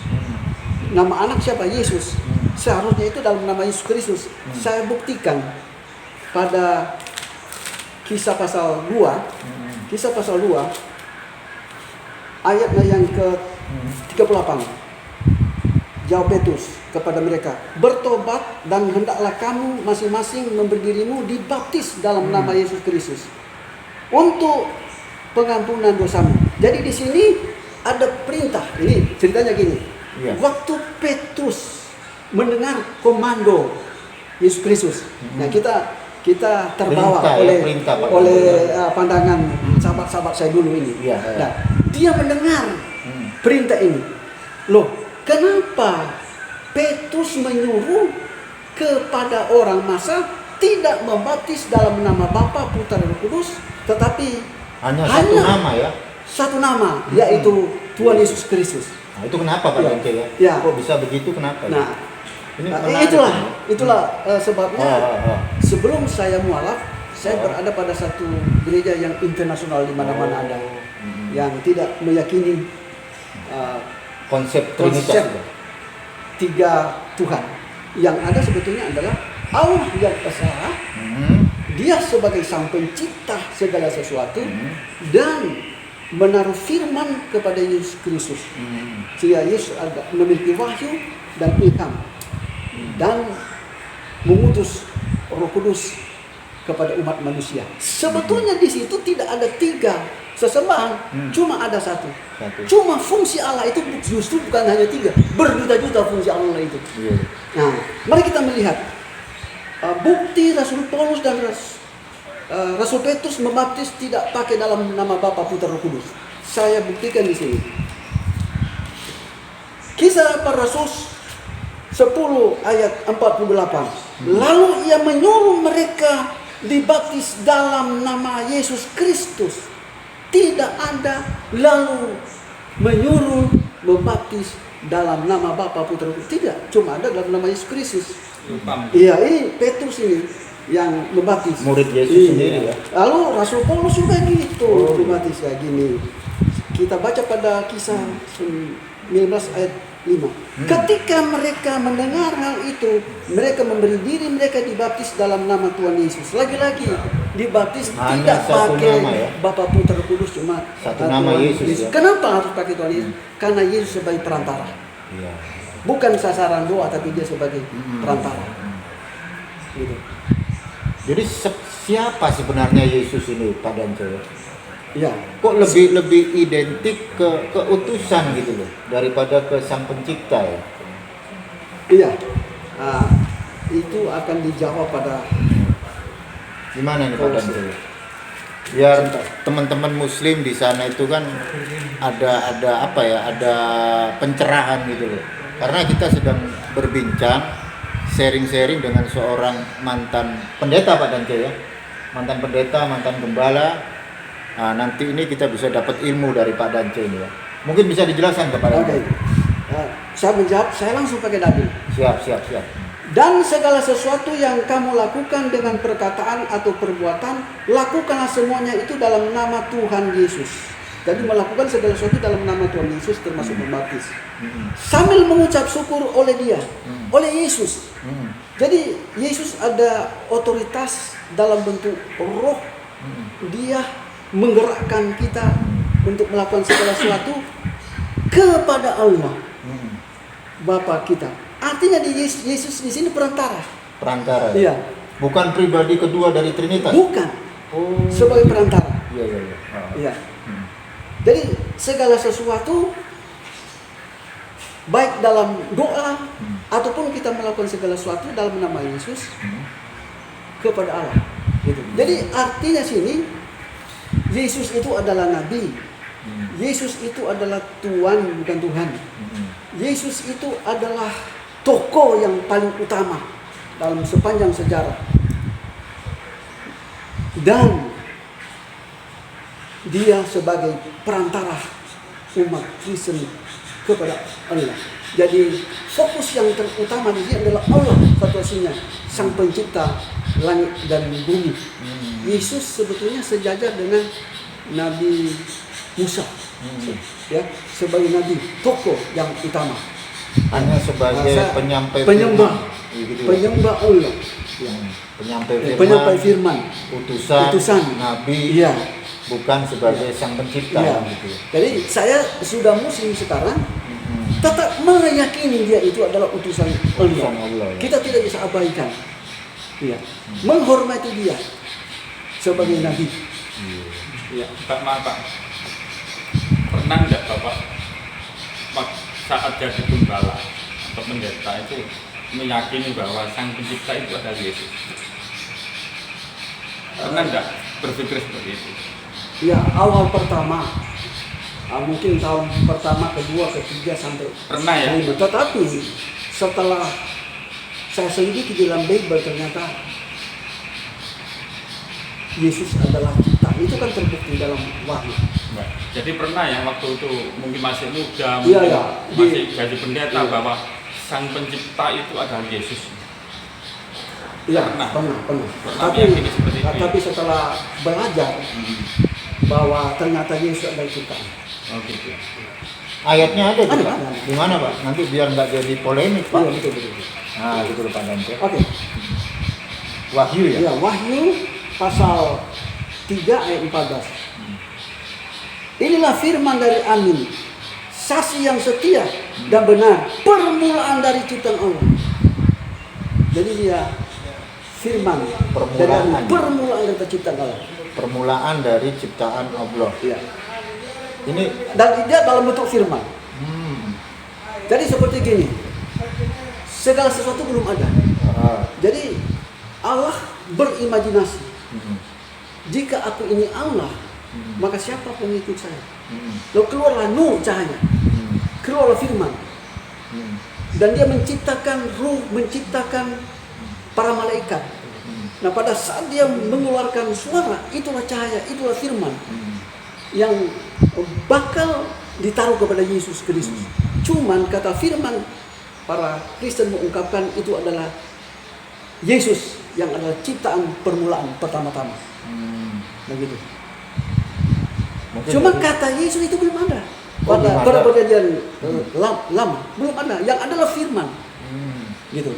Nama anak siapa? Yesus. Seharusnya itu dalam nama Yesus Kristus. Saya buktikan pada Kisah pasal 2. Kisah pasal 2 ayatnya yang ke-38. Jawab Petrus kepada mereka, bertobat dan hendaklah kamu masing-masing memberi dirimu dibaptis dalam nama Yesus Kristus untuk pengampunan dosamu. Jadi di sini ada perintah. Ini ceritanya gini. Iya. Waktu Petrus mendengar komando Yesus Kristus, nah kita terbawa Perintah, Pak. oleh pandangan sahabat-sahabat saya dulu ini. Iya. Nah, dia mendengar perintah ini. Loh, kenapa Petrus menyuruh kepada orang masa tidak membaptis dalam nama Bapa, Putra, dan Roh Kudus, tetapi Hanya satu nama ya. satu nama, yaitu Tuhan Yesus Kristus. Nah, itu kenapa Pak Ya. Dance ya? Ya. Kok bisa begitu kenapa? Nah, ini menarik. itulah sebabnya Oh. sebelum saya mualaf, saya berada pada satu gereja yang internasional di mana-mana ada, yang tidak meyakini Konsep konsep Trinitas itu. 3 Tuhan. Yang ada sebetulnya adalah Allah yang esa, Dia sebagai sang pencipta segala sesuatu dan menaruh firman kepada Yesus Kristus. Sehingga Yesus memiliki wahyu dan ilham dan mengutus Roh Kudus kepada umat manusia. Sebetulnya di situ tidak ada 3 sesembahan, cuma ada satu. Cuma fungsi Allah itu justru bukan hanya 3, berjuta-juta fungsi Allah itu. Iya. Nah, mari kita melihat bukti Rasul Paulus dan Rasul Petrus membaptis tidak pakai dalam nama Bapa, Putra, Roh Kudus. Saya buktikan di sini. Kisah Para Rasul 10 ayat 48. Lalu ia menyuruh mereka dibaptis dalam nama Yesus Kristus. Tidak ada lalu menyuruh membaptis dalam nama Bapa, Putra, Roh Kudus. Tidak, cuma ada dalam nama Yesus Kristus. Iya, ini Petrus ini yang membaptis. Murid Yesus sendiri ya. Lalu Rasul Paulus juga gitu, membaptis kayak gini. Kita baca pada Kisah 19 ayat 5. Ketika mereka mendengar hal itu, mereka memberi diri mereka dibaptis dalam nama Tuhan Yesus. Lagi-lagi dibaptis Hanya tidak satu pakai nama ya. Bapa, Putra, Roh Kudus, cuma Satu nama Tuhan Yesus ya. Kenapa harus pakai Tuhan Yesus? Karena Yesus sebagai perantara. Iya. Bukan sasaran doa, tapi dia sebagai perantara. Gitu. Jadi siapa sebenarnya Yesus ini Pak Dance? Ya. Kok lebih identik ke utusan gitu loh daripada ke sang pencipta ya? Iya. Nah, itu akan dijawab pada Gimana nih Pak Dance? Biar teman-teman Muslim di sana itu kan ada apa ya? Ada pencerahan gitu loh. Karena kita sedang berbincang, sharing-sharing dengan seorang mantan pendeta Pak Dance ya. Mantan pendeta, mantan gembala. Nah, nanti ini kita bisa dapat ilmu dari Pak Dance ini ya. Mungkin bisa dijelaskan kepada Oke. Saya menjawab, saya langsung pakai dalil. Siap. Dan segala sesuatu yang kamu lakukan dengan perkataan atau perbuatan, lakukanlah semuanya itu dalam nama Tuhan Yesus. Jadi melakukan segala sesuatu dalam nama Tuhan Yesus termasuk membaptis. Sambil mengucap syukur oleh Dia, oleh Yesus. Jadi Yesus ada otoritas dalam bentuk roh. Dia menggerakkan kita untuk melakukan segala sesuatu kepada Allah, Bapa kita. Artinya di Yesus di sini perantara. Perantara. Iya. Bukan pribadi kedua dari Trinitas. Bukan. Oh. Sebagai perantara. Iya. Iya. Jadi segala sesuatu baik dalam doa ataupun kita melakukan segala sesuatu dalam nama Yesus kepada Allah. Gitu. Jadi artinya sini Yesus itu adalah nabi. Yesus itu adalah Tuhan bukan Tuhan. Yesus itu adalah tokoh yang paling utama dalam sepanjang sejarah. Dan Dia sebagai perantara umat Kristen kepada Allah. Jadi fokus yang terutama di sini adalah Allah satu-satunya, sang pencipta langit dan bumi. Yesus sebetulnya sejajar dengan Nabi Musa, ya, sebagai nabi, tokoh yang utama. hanya sebagai Saya penyampai penyembah. firman. Gitu ya. Penyembah Allah, Penyampai firman, utusan, utusan. nabi, Iya. bukan sebagai sang pencipta Iya. gitu. Jadi saya sudah muslim sekarang, Mm-mm. tetap meyakini dia itu adalah utusan Utusan Allah. Allah, ya. Kita tidak bisa abaikan. Iya. Menghormati dia sebagai nabi. Iya. Pak, maaf Pak, pernah nggak Bapak saat jadi gembala atau pendeta itu meyakini bahwa sang pencipta itu adalah Yesus? Pernah nggak berpikir seperti itu? Ya, awal pertama, mungkin tahun pertama, kedua, ketiga sampai Pernah ya? kelima. Tetapi setelah saya selidiki di dalam Bible, ternyata Yesus adalah ciptaan. Itu kan terbukti dalam Wahyu. Mbak. Jadi pernah ya waktu itu mungkin masih muda, Iya, mungkin iya. masih jadi pendeta Iya. bahwa sang pencipta itu adalah Yesus. Iya, Pernah. pernah. Pernah meyakini seperti itu. Tapi setelah belajar bahwa ternyata Yesus adalah ciptaan. Oh gitu. Ayatnya ada Ada, Pak? ada. Di mana Pak? Nanti biar nggak jadi polemik Pak. Iya, betul. Nah gitu loh Pak Dante. Oke. Wahyu ya. Ya, Wahyu pasal 3 ayat 14. Inilah firman dari Amin, saksi yang setia dan benar, permulaan dari ciptaan Allah. Jadi dia firman Permulaan. dari permulaan dari ciptaan Allah. Permulaan dari ciptaan Allah. Ya. Ini Dan dia dalam bentuk firman. Jadi seperti gini, segala sesuatu belum ada. Jadi Allah berimajinasi. Jika aku ini Allah, maka siapa pengikut saya? Lalu keluarlah nur cahaya, keluarlah firman. Dan dia menciptakan ruh, menciptakan para malaikat. Nah pada saat dia mengeluarkan suara, itulah cahaya, itulah firman yang bakal ditaruh kepada Yesus Kristus. Cuman kata firman, para Kristen mengungkapkan itu adalah Yesus yang adalah ciptaan permulaan pertama-tama. Begitu. mungkin Cuma dari- kata Yesus itu belum ada. Oh, belum ada. Pada perjanjian lama belum ada. Yang adalah firman. Gitu.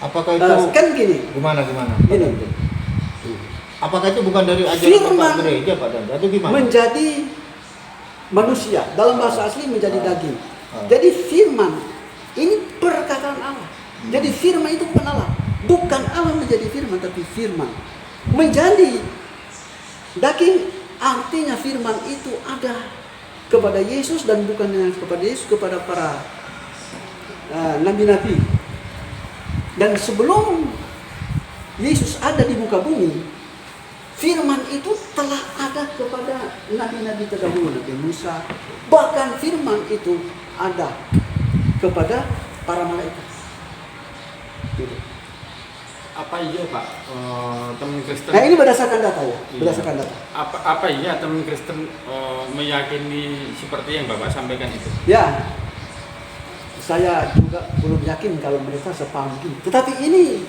apakah itu Nah, kan gini, gimana Pak Gini. Dante? Apakah itu bukan dari ajaran Firman Bapak gereja Pak Dante? Atau gimana? menjadi manusia, dalam bahasa asli menjadi daging. Ah. Jadi firman ini perkataan Allah. Jadi firman itu bukan Allah. Bukan Allah menjadi firman, tapi firman menjadi daging. Artinya firman itu ada kepada Yesus dan bukan hanya kepada Yesus, kepada para nabi-nabi. Dan sebelum Yesus ada di muka bumi, firman itu telah ada kepada nabi-nabi terdahulu, Nabi Musa. Bahkan firman itu ada kepada para malaikat. Gitu. Apa iya Pak, teman Kristen? Nah ini berdasarkan data ya, berdasarkan data. Apa iya teman Kristen meyakini seperti yang Bapak sampaikan itu? Ya, saya juga belum yakin kalau mereka sepaham ini. Tetapi ini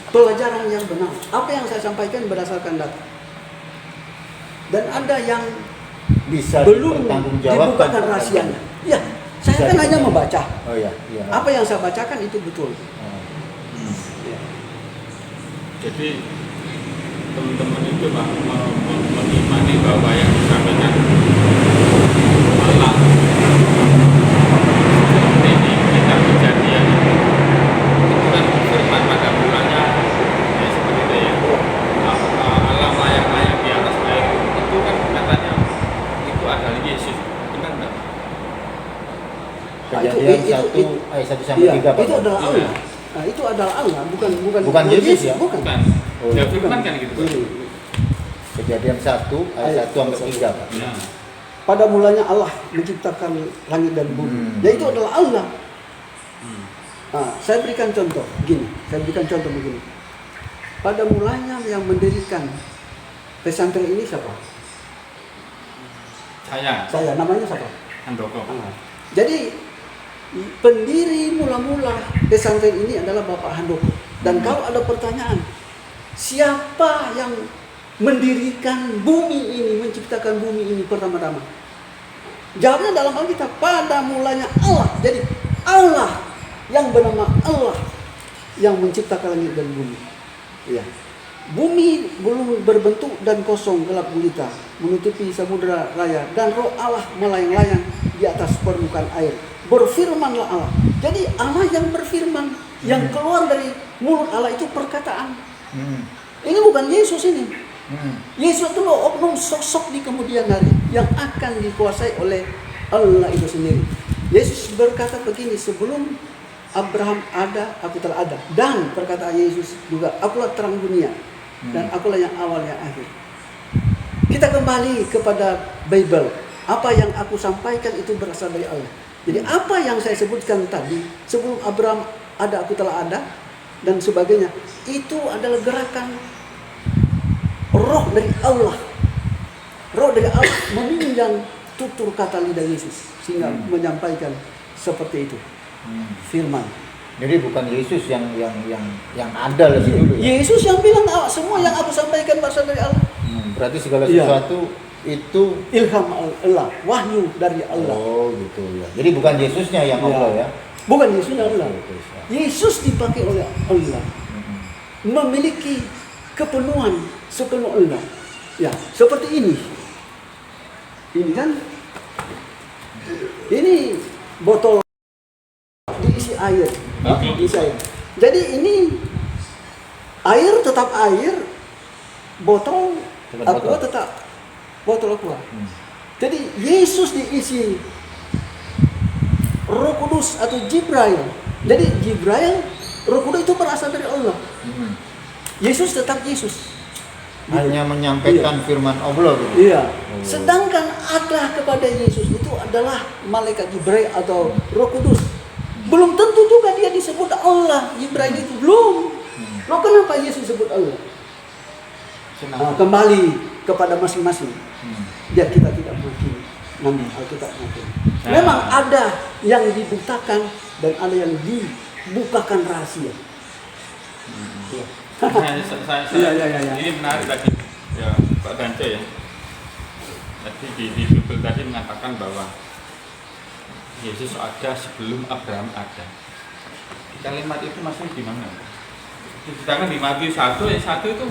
pelajaran yang benar. Apa yang saya sampaikan berdasarkan data. Dan ada yang Bisa belum dipertanggungjawabkan dibukakan rahasianya. Ya, saya kan hanya membaca. Oh iya. Apa yang saya bacakan itu betul. Ya. Jadi teman-teman itu Pak mengimani bahwa yang disampaikan Allah seperti di kitab Kejadian itu kan firman pada mulanya ya seperti itu ya. Allah layang-layang di atas air itu kan katanya itu adalah Yesus, benar nggak? Kejadian Itu- 1 ayat 1 sampai Iya, 3 Pak itu Dante. adalah Allah. Nah, itu adalah Allah, Bukan Yesus ya? Bukan. Bukan. Oh, Ya iya. firman kan gitu Pak. Kejadian 1 ayat 1 sampai 3 Pak. Ya. Pada mulanya Allah menciptakan langit dan bumi. Yaitu adalah Allah. Nah, saya berikan contoh begini. Pada mulanya yang mendirikan pesantren ini siapa? Saya. Namanya siapa? Handoko. Ah. Jadi pendiri mula-mula pesantren ini adalah Bapak Handoko. Dan kalau ada pertanyaan, siapa yang mendirikan bumi ini, menciptakan bumi ini pertama-tama? Jawabnya dalam Alkitab, pada mulanya Allah. Jadi Allah yang bernama Allah yang menciptakan langit dan bumi. Ya. Bumi belum berbentuk dan kosong, gelap gulita, menutupi samudera raya, dan roh Allah melayang-layang di atas permukaan air. Berfirmanlah Allah. Jadi Allah yang berfirman, yang keluar dari mulut Allah itu perkataan. Ini bukan Yesus ini. Yesus itu loh oknum sosok di kemudian hari yang akan dikuasai oleh Allah itu sendiri. Yesus berkata begini, sebelum Abraham ada, aku telah ada. Dan perkataan Yesus juga, akulah terang dunia. Dan akulah yang awal yang akhir. Kita kembali kepada Bible. Apa yang aku sampaikan itu berasal dari Allah. Jadi apa yang saya sebutkan tadi, sebelum Abraham ada, aku telah ada, dan sebagainya, itu adalah gerakan roh dari Allah. Roh dari Allah meminjam tutur kata lidah Yesus sehingga menyampaikan seperti itu. Firman. Jadi bukan Yesus yang ada lebih dulu ya. Yesus yang bilang semua yang aku sampaikan berasal dari Allah. Berarti segala sesuatu itu Ilham Allah, wahyu dari Allah. Oh gitu ya. Jadi bukan Yesusnya yang Allah ya. Bukan Yesus yang Allah. Betul. Yesus dipakai oleh Allah. Memiliki kepenuhan sepenuh Allah. Ya, seperti ini. Ini kan ini botol diisi air. Diisi air. Jadi ini air tetap air, botol aqua tetap botol aqua. Jadi Yesus diisi Roh Kudus atau Jibril. Jadi Jibril, Roh Kudus itu berasal dari Allah. Yesus tetap Yesus. Hanya menyampaikan firman Allah gitu. Iya. Sedangkan ada kepada Yesus itu adalah malaikat Jibril atau Roh Kudus. Belum tentu juga dia disebut Allah. Jibril itu belum. Loh kenapa Yesus disebut Allah? Nah, kembali kepada masing-masing. Biar kita tidak makin nanti Alkitab makin. Memang ada yang dibutakan dan ada yang dibukakan rahasia. Ini menarik tadi ya Pak Danco ya. Tadi di Bible tadi mengatakan bahwa Yesus ada sebelum Abraham ada. Kalimat itu masih di mana? Sedangkan di Matius 1 ayat 1 itu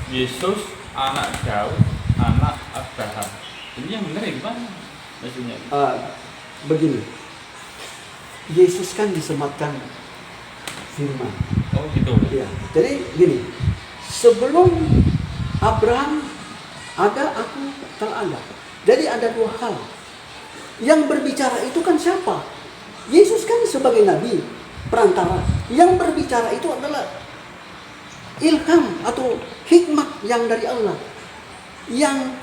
Yesus anak Daud, anak Abraham. Ini yang benar ya gimana? Maksudnya? Begini. Yesus kan disematkan firman. Oh gitu. Ya. Jadi gini, sebelum Abraham ada, aku telah ada. Jadi ada dua hal. Yang berbicara itu kan siapa? Yesus kan sebagai nabi, perantara. Yang berbicara itu adalah ilham atau hikmat yang dari Allah. Yang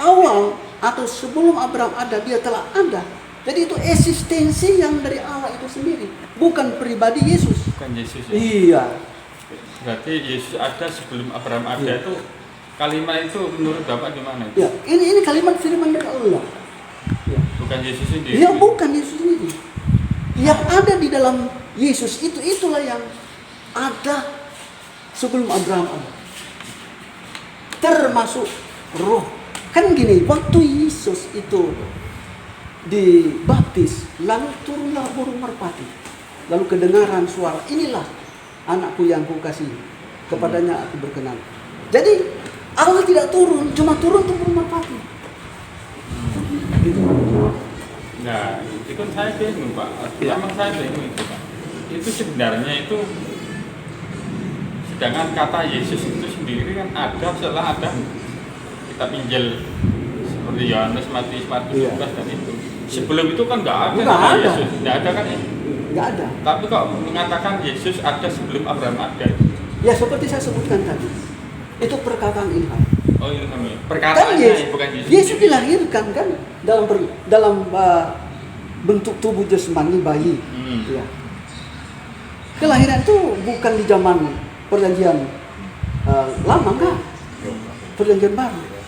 awal atau sebelum Abraham ada, dia telah ada. Jadi itu eksistensi yang dari Allah itu sendiri, bukan pribadi Yesus. Bukan Yesus ya? Iya. Berarti Yesus ada sebelum Abraham ada itu kalimat itu menurut Bapak gimana? Ya, ini kalimat firman dari Allah. Ya. Bukan Yesus sendiri. Ya bukan Yesus sendiri. Yang ada di dalam Yesus itulah yang ada sebelum Abraham ada. Termasuk roh. Kan gini, waktu Yesus itu dibaptis, lalu turunlah burung merpati. Lalu kedengaran suara, inilah anakku yang kukasihi, kepadanya aku berkenan. Jadi Allah tidak turun, cuma turun tuh burung merpati. Gitu. Nah, itu kan saya bingung Pak. Memang saya bingung itu Pak. Itu sebenarnya itu sedangkan kata Yesus itu sendiri kan ada setelah ada kitab Injil seperti Yohanes, Matius, Lukas dan itu. Sebelum itu kan nggak ada nama Yesus, nggak ada kan ya? Nggak ada. Tapi kok mengatakan Yesus ada sebelum Abraham ada? Ya seperti saya sebutkan tadi, itu perkataan ilham. Oh ilham ya, Kan perkataannya bukan Yesus. Yesus dilahirkan kan dalam bentuk tubuh jasmani bayi. Ya. Kelahiran itu bukan di zaman perjanjian lama enggak, perjanjian baru.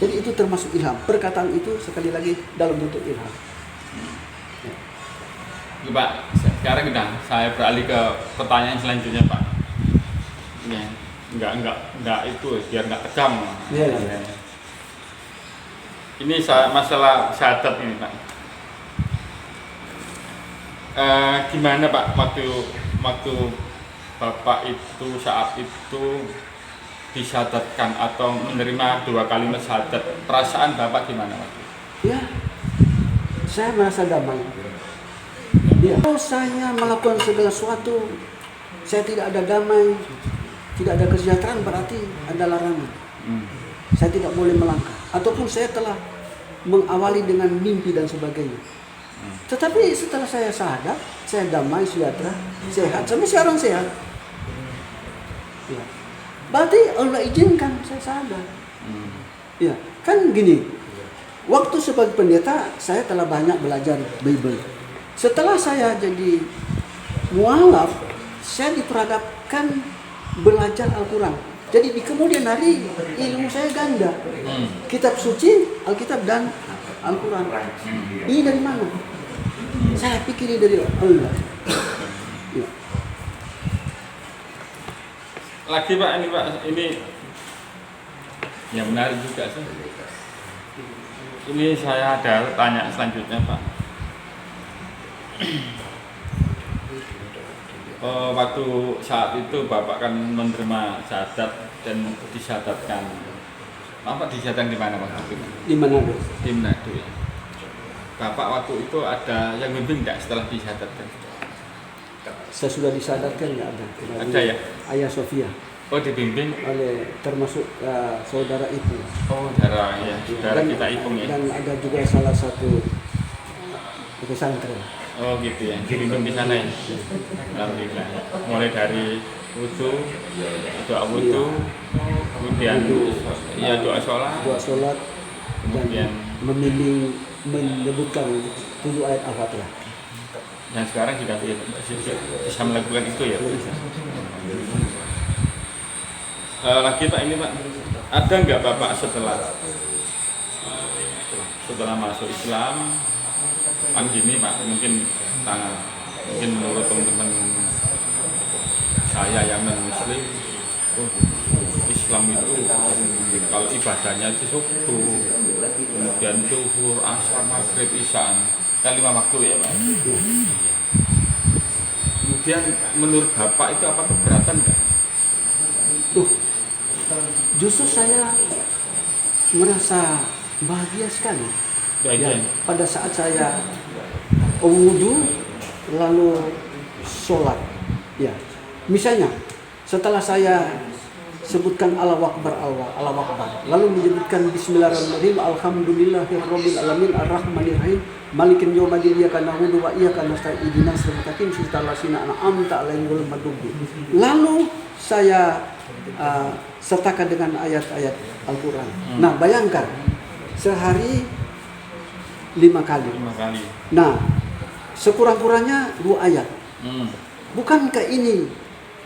Jadi itu termasuk ilham. Perkataan itu sekali lagi dalam bentuk ilham. Ya, Pak, sekarang saya beralih ke pertanyaan selanjutnya Pak. Ya, enggak itu biar enggak tegang. Iya. ini masalah syahadat ini Pak. Gimana Pak waktu Bapak itu saat itu disyahadatkan atau menerima 2 kalimat syahadat, perasaan Bapak gimana waktu itu? Ya, saya merasa damai. Ya. Kalau saya melakukan segala sesuatu, saya tidak ada damai, tidak ada kesejahteraan, berarti ada larangan. Saya tidak boleh melangkah. Ataupun saya telah mengawali dengan mimpi dan sebagainya. Tetapi setelah saya sadar, saya damai, sejahtera, sehat, sampai sekarang sehat. Ya. Berarti Allah izinkan saya sadar. Ya, kan gini. Waktu sebagai pendeta, saya telah banyak belajar Bible. Setelah saya jadi mualaf, saya diperhadapkan belajar Al-Quran. Jadi di kemudian hari ilmu saya ganda. Kitab suci, Alkitab dan Al-Quran. Ini dari mana? Saya pikir ini dari Allah. Ya. Lagi Pak, ini yang menarik juga sih. Ini saya ada tanya selanjutnya Pak. Waktu saat itu Bapak kan menerima syahadat dan disyahadatkan. Bapak disyahadatkan di mana waktu itu? Di Manado. Di Manado ya. Bapak waktu itu ada yang bimbing tidak setelah disyahadatkan? Saya sudah disadarkan nggak ada. Ada ya? Ayah Sofia Oh dibimbing? oleh termasuk saudara itu. Oh saudara ya, saudara Dan- kita Ipung ya. Dan ada juga salah satu pesantren. Oh gitu ya, dibimbing di sana ya. Alhamdulillah. Mulai dari wudu, doa wudu, kemudian ya doa sholat, Doa sholat dan Kemudian- membimbing menyebutkan 7 ayat Al-Fatihah. dan sekarang juga bisa melakukan itu ya. Lagi Pak ini Pak, ada nggak Bapak setelah masuk Islam kan gini Pak, mungkin menurut teman-teman saya yang non Muslim, Islam itu kalau ibadahnya itu subuh, kemudian zuhur, asar, maghrib, isya, kan 5 waktu ya Pak. Kemudian menurut Bapak itu apa keberatan nggak? Tuh, justru saya merasa bahagia sekali. Ya, pada saat saya wudhu lalu sholat, ya, misalnya setelah saya sebutkan Allahu Akbar, Allahu Akbar, lalu menyebutkan Bismillahirrahmanirrahim, Alhamdulillahirabbil alamin, Arrahmanirrahim, Malikin yaumiddin, iyyaka na'budu wa iyyaka nasta'in, ihdinas siratal mustaqim, siratal ladzina an'amta 'alaihim ghairil maghdubi. Lalu saya sertakan dengan ayat-ayat Al-Quran. Nah, bayangkan sehari 5 kali. 5 kali. Nah, sekurang-kurangnya 2 ayat. Bukankah ini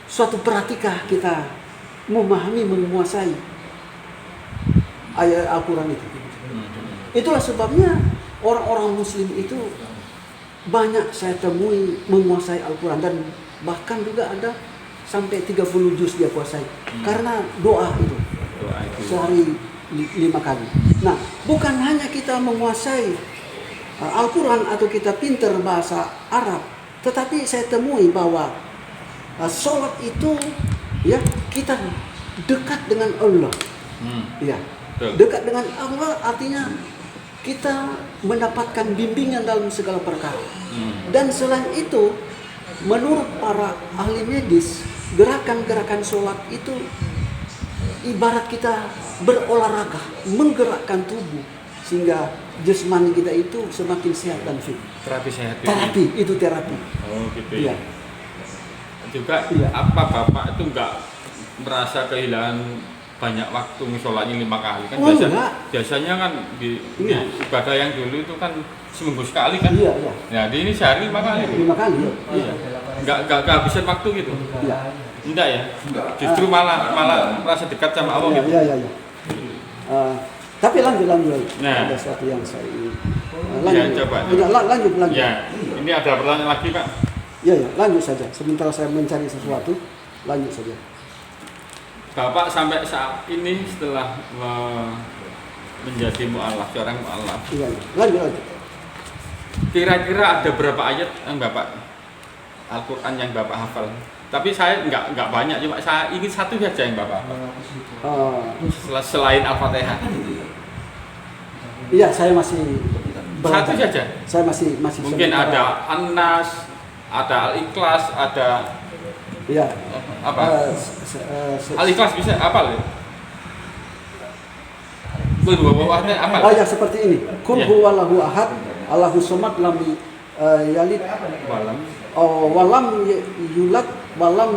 suatu pratikah kita memahami, menguasai ayat Al-Quran itu? Itulah sebabnya orang-orang Muslim itu banyak saya temui menguasai Al-Quran, dan bahkan juga ada sampai 30 juz dia kuasai karena doa itu sehari 5 kali. Nah, bukan hanya kita menguasai Al-Quran atau kita pintar bahasa Arab, tetapi saya temui bahwa sholat itu ya kita dekat dengan Allah. Ya, dekat dengan Allah artinya kita mendapatkan bimbingan dalam segala perkara. Dan selain itu, menurut para ahli medis, gerakan-gerakan sholat itu ibarat kita berolahraga, menggerakkan tubuh sehingga jasmani kita itu semakin sehat dan fit. Terapi sehat. Terapi itu terapi. Oh gitu Iya. ya. Juga Iya. apa Bapak itu nggak merasa kehilangan banyak waktu sholatnya 5 kali kan? Oh, enggak. Biasanya kan di Iya. ibadah yang dulu itu kan seminggu sekali kan? Iya, iya. Nah di ini sehari 5 kali. 5 kali. Iya. Nggak kehabisan waktu gitu. Iya. Enggak ya? Justru malah merasa dekat sama Allah gitu. Iya, iya, iya. Tapi lanjut. Nah. Ada sesuatu yang saya ingin. Ya, coba. Lanjut. Ya, ini ada pertanyaan lagi Pak. Ya, lanjut saja. Sementara saya mencari sesuatu, lanjut saja. Bapak sampai saat ini setelah menjadi mu'alaf, seorang mu'alaf. Iya, lanjut. Kira-kira ada berapa ayat yang Bapak Al-Quran yang Bapak hafal? Tapi saya nggak banyak, cuma saya ingin satu saja yang Bapak hafal. Selain Al-Fatihah. Iya, saya masih Satu saja. Saya masih Mungkin sementara. ada An-Nas, ada Al-Ikhlas, ada Iya. apa? Al-Ikhlas bisa apa? Bawahnya apa? Ya seperti ini. Qul Iya. huwallahu ahad, Allahu somad, lam yalid walam yulad walam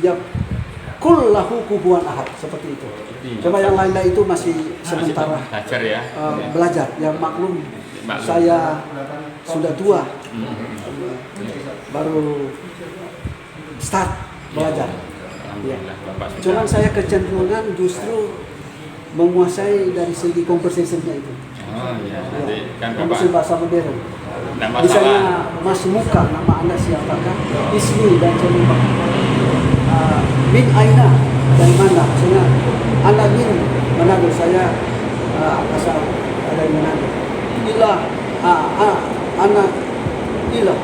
yakul lahu kufuwan ahad, seperti itu. Iya. Coba yang lain itu masih sementara Belajar ya. belajar. Yang maklum saya sudah tua, baru start belajar. Ya. Alhamdulillah, Bapak sudah. Cuman saya kecenderungan justru menguasai dari segi conversation-nya itu. Oh iya, nanti kan Bapak Menguasai bahasa modern. nggak Misalnya masalah. Mas Muka, nama Anda siapakah? Ismi dan Jelima. Min Aina, dari mana? Misalnya Anda min Manado, saya asal dari Manado. Ilah, Anak Ilah,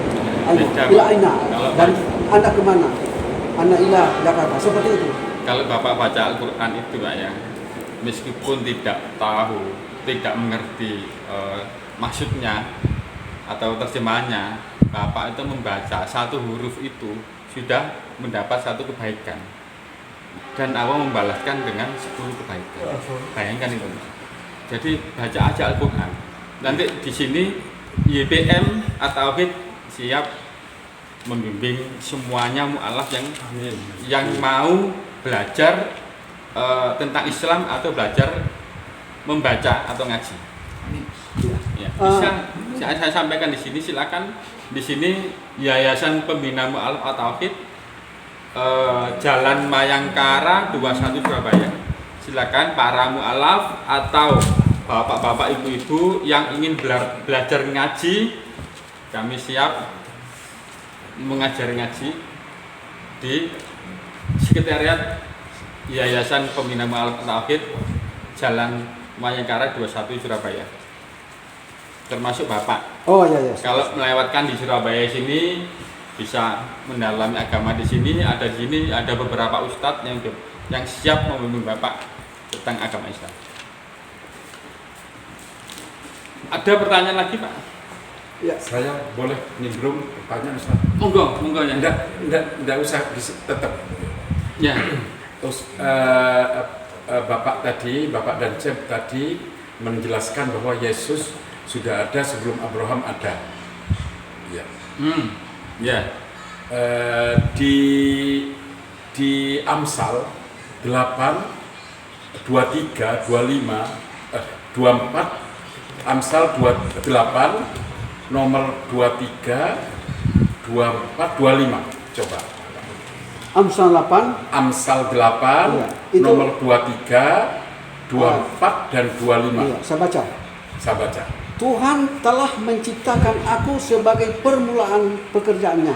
Ilah Aina. Dan Anda kemana? Anda Ilah Jakarta. Seperti itu. Kalau Bapak baca Al-Quran itu Pak ya, meskipun tidak tahu, tidak mengerti maksudnya atau terjemahannya, Bapak itu membaca satu huruf itu sudah mendapat satu kebaikan, dan Allah membalaskan dengan 10 kebaikan. Bayangkan itu. Jadi baca aja Al-Quran. Nanti di sini YPM atau Tauhid siap membimbing semuanya mu'alaf yang mau belajar tentang Islam atau belajar membaca atau ngaji. Ya, bisa saya sampaikan di sini, silakan di sini Yayasan Pembina Mu'alaf At-Tauhid, Jalan Mayangkara 21 Surabaya. Silakan para mu'alaf atau bapak-bapak ibu-ibu yang ingin belajar ngaji, kami siap mengajari ngaji di sekretariat Yayasan Pembina Mu'alaf At-Tauhid, Jalan Mayangkara 21 Surabaya. Termasuk Bapak. Oh iya. Kalau melewatkan di Surabaya sini bisa mendalami agama di sini, ada beberapa ustadz yang siap membimbing Bapak tentang agama Islam. Ada pertanyaan lagi, Pak? Ya. Saya boleh nimbrung pertanyaan Ustaz? Monggo ya. Enggak usah tetap. Ya. Terus Bapak dan Cep tadi menjelaskan bahwa Yesus sudah ada sebelum Abraham ada. Ya. Ya. Di Amsal 8 23 25 24 Amsal 28 nomor 23 24 25 coba. Amsal 8. Amsal 8 Ya, itu, nomor 23 24 dan 25. Iya, saya baca. Saya baca. Tuhan telah menciptakan aku sebagai permulaan pekerjaannya,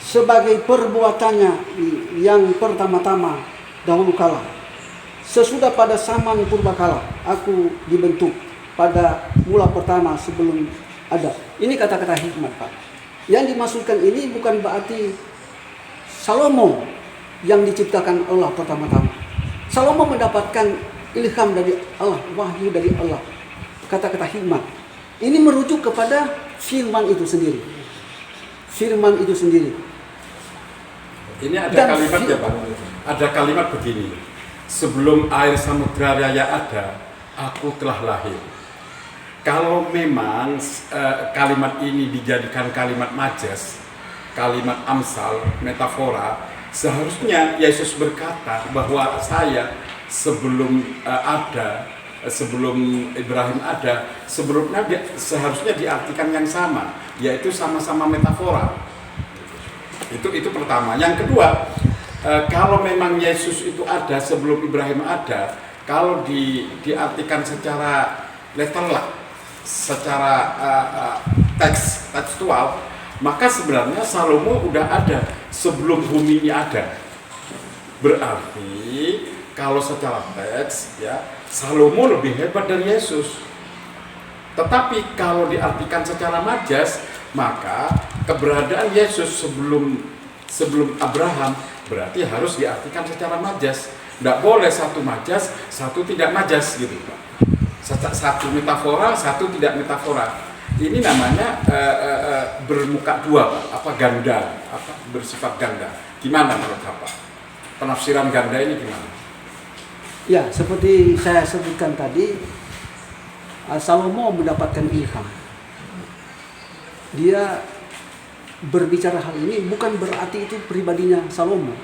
sebagai perbuatannya yang pertama-tama dahulu kala. Sesudah pada zaman purbakala aku dibentuk pada mula pertama sebelum ada. Ini kata-kata hikmat, Pak. Yang dimaksudkan ini bukan berarti Salomo yang diciptakan Allah pertama-tama. Salomo mendapatkan ilham dari Allah, wahyu dari Allah. Kata-kata hikmat ini merujuk kepada firman itu sendiri. Firman itu sendiri. Ini ada Dan kalimat ya Pak. Ada kalimat begini. Sebelum air samudra raya ada, aku telah lahir. Kalau memang kalimat ini dijadikan kalimat majas, kalimat amsal, metafora, seharusnya Yesus berkata bahwa saya sebelum sebelum Ibrahim ada, sebelumnya seharusnya diartikan yang sama, yaitu sama-sama metafora. Itu pertama. Yang kedua, kalau memang Yesus itu ada sebelum Ibrahim ada, kalau diartikan secara literal, secara tekstual, maka sebenarnya Salomo udah ada sebelum bumi ini ada. Berarti kalau secara teks ya Salomo lebih hebat dari Yesus. Tetapi kalau diartikan secara majas, maka keberadaan Yesus sebelum Abraham berarti harus diartikan secara majas. Tidak boleh satu majas, satu tidak majas gitu Pak. Satu metafora, satu tidak metafora. Ini namanya bermuka dua Pak, apa ganda, apa bersifat ganda. Gimana menurut Bapak? Penafsiran ganda ini gimana? Ya, seperti saya sebutkan tadi, Salomo mendapatkan ilham. Dia berbicara hal ini bukan berarti itu pribadinya Salomo,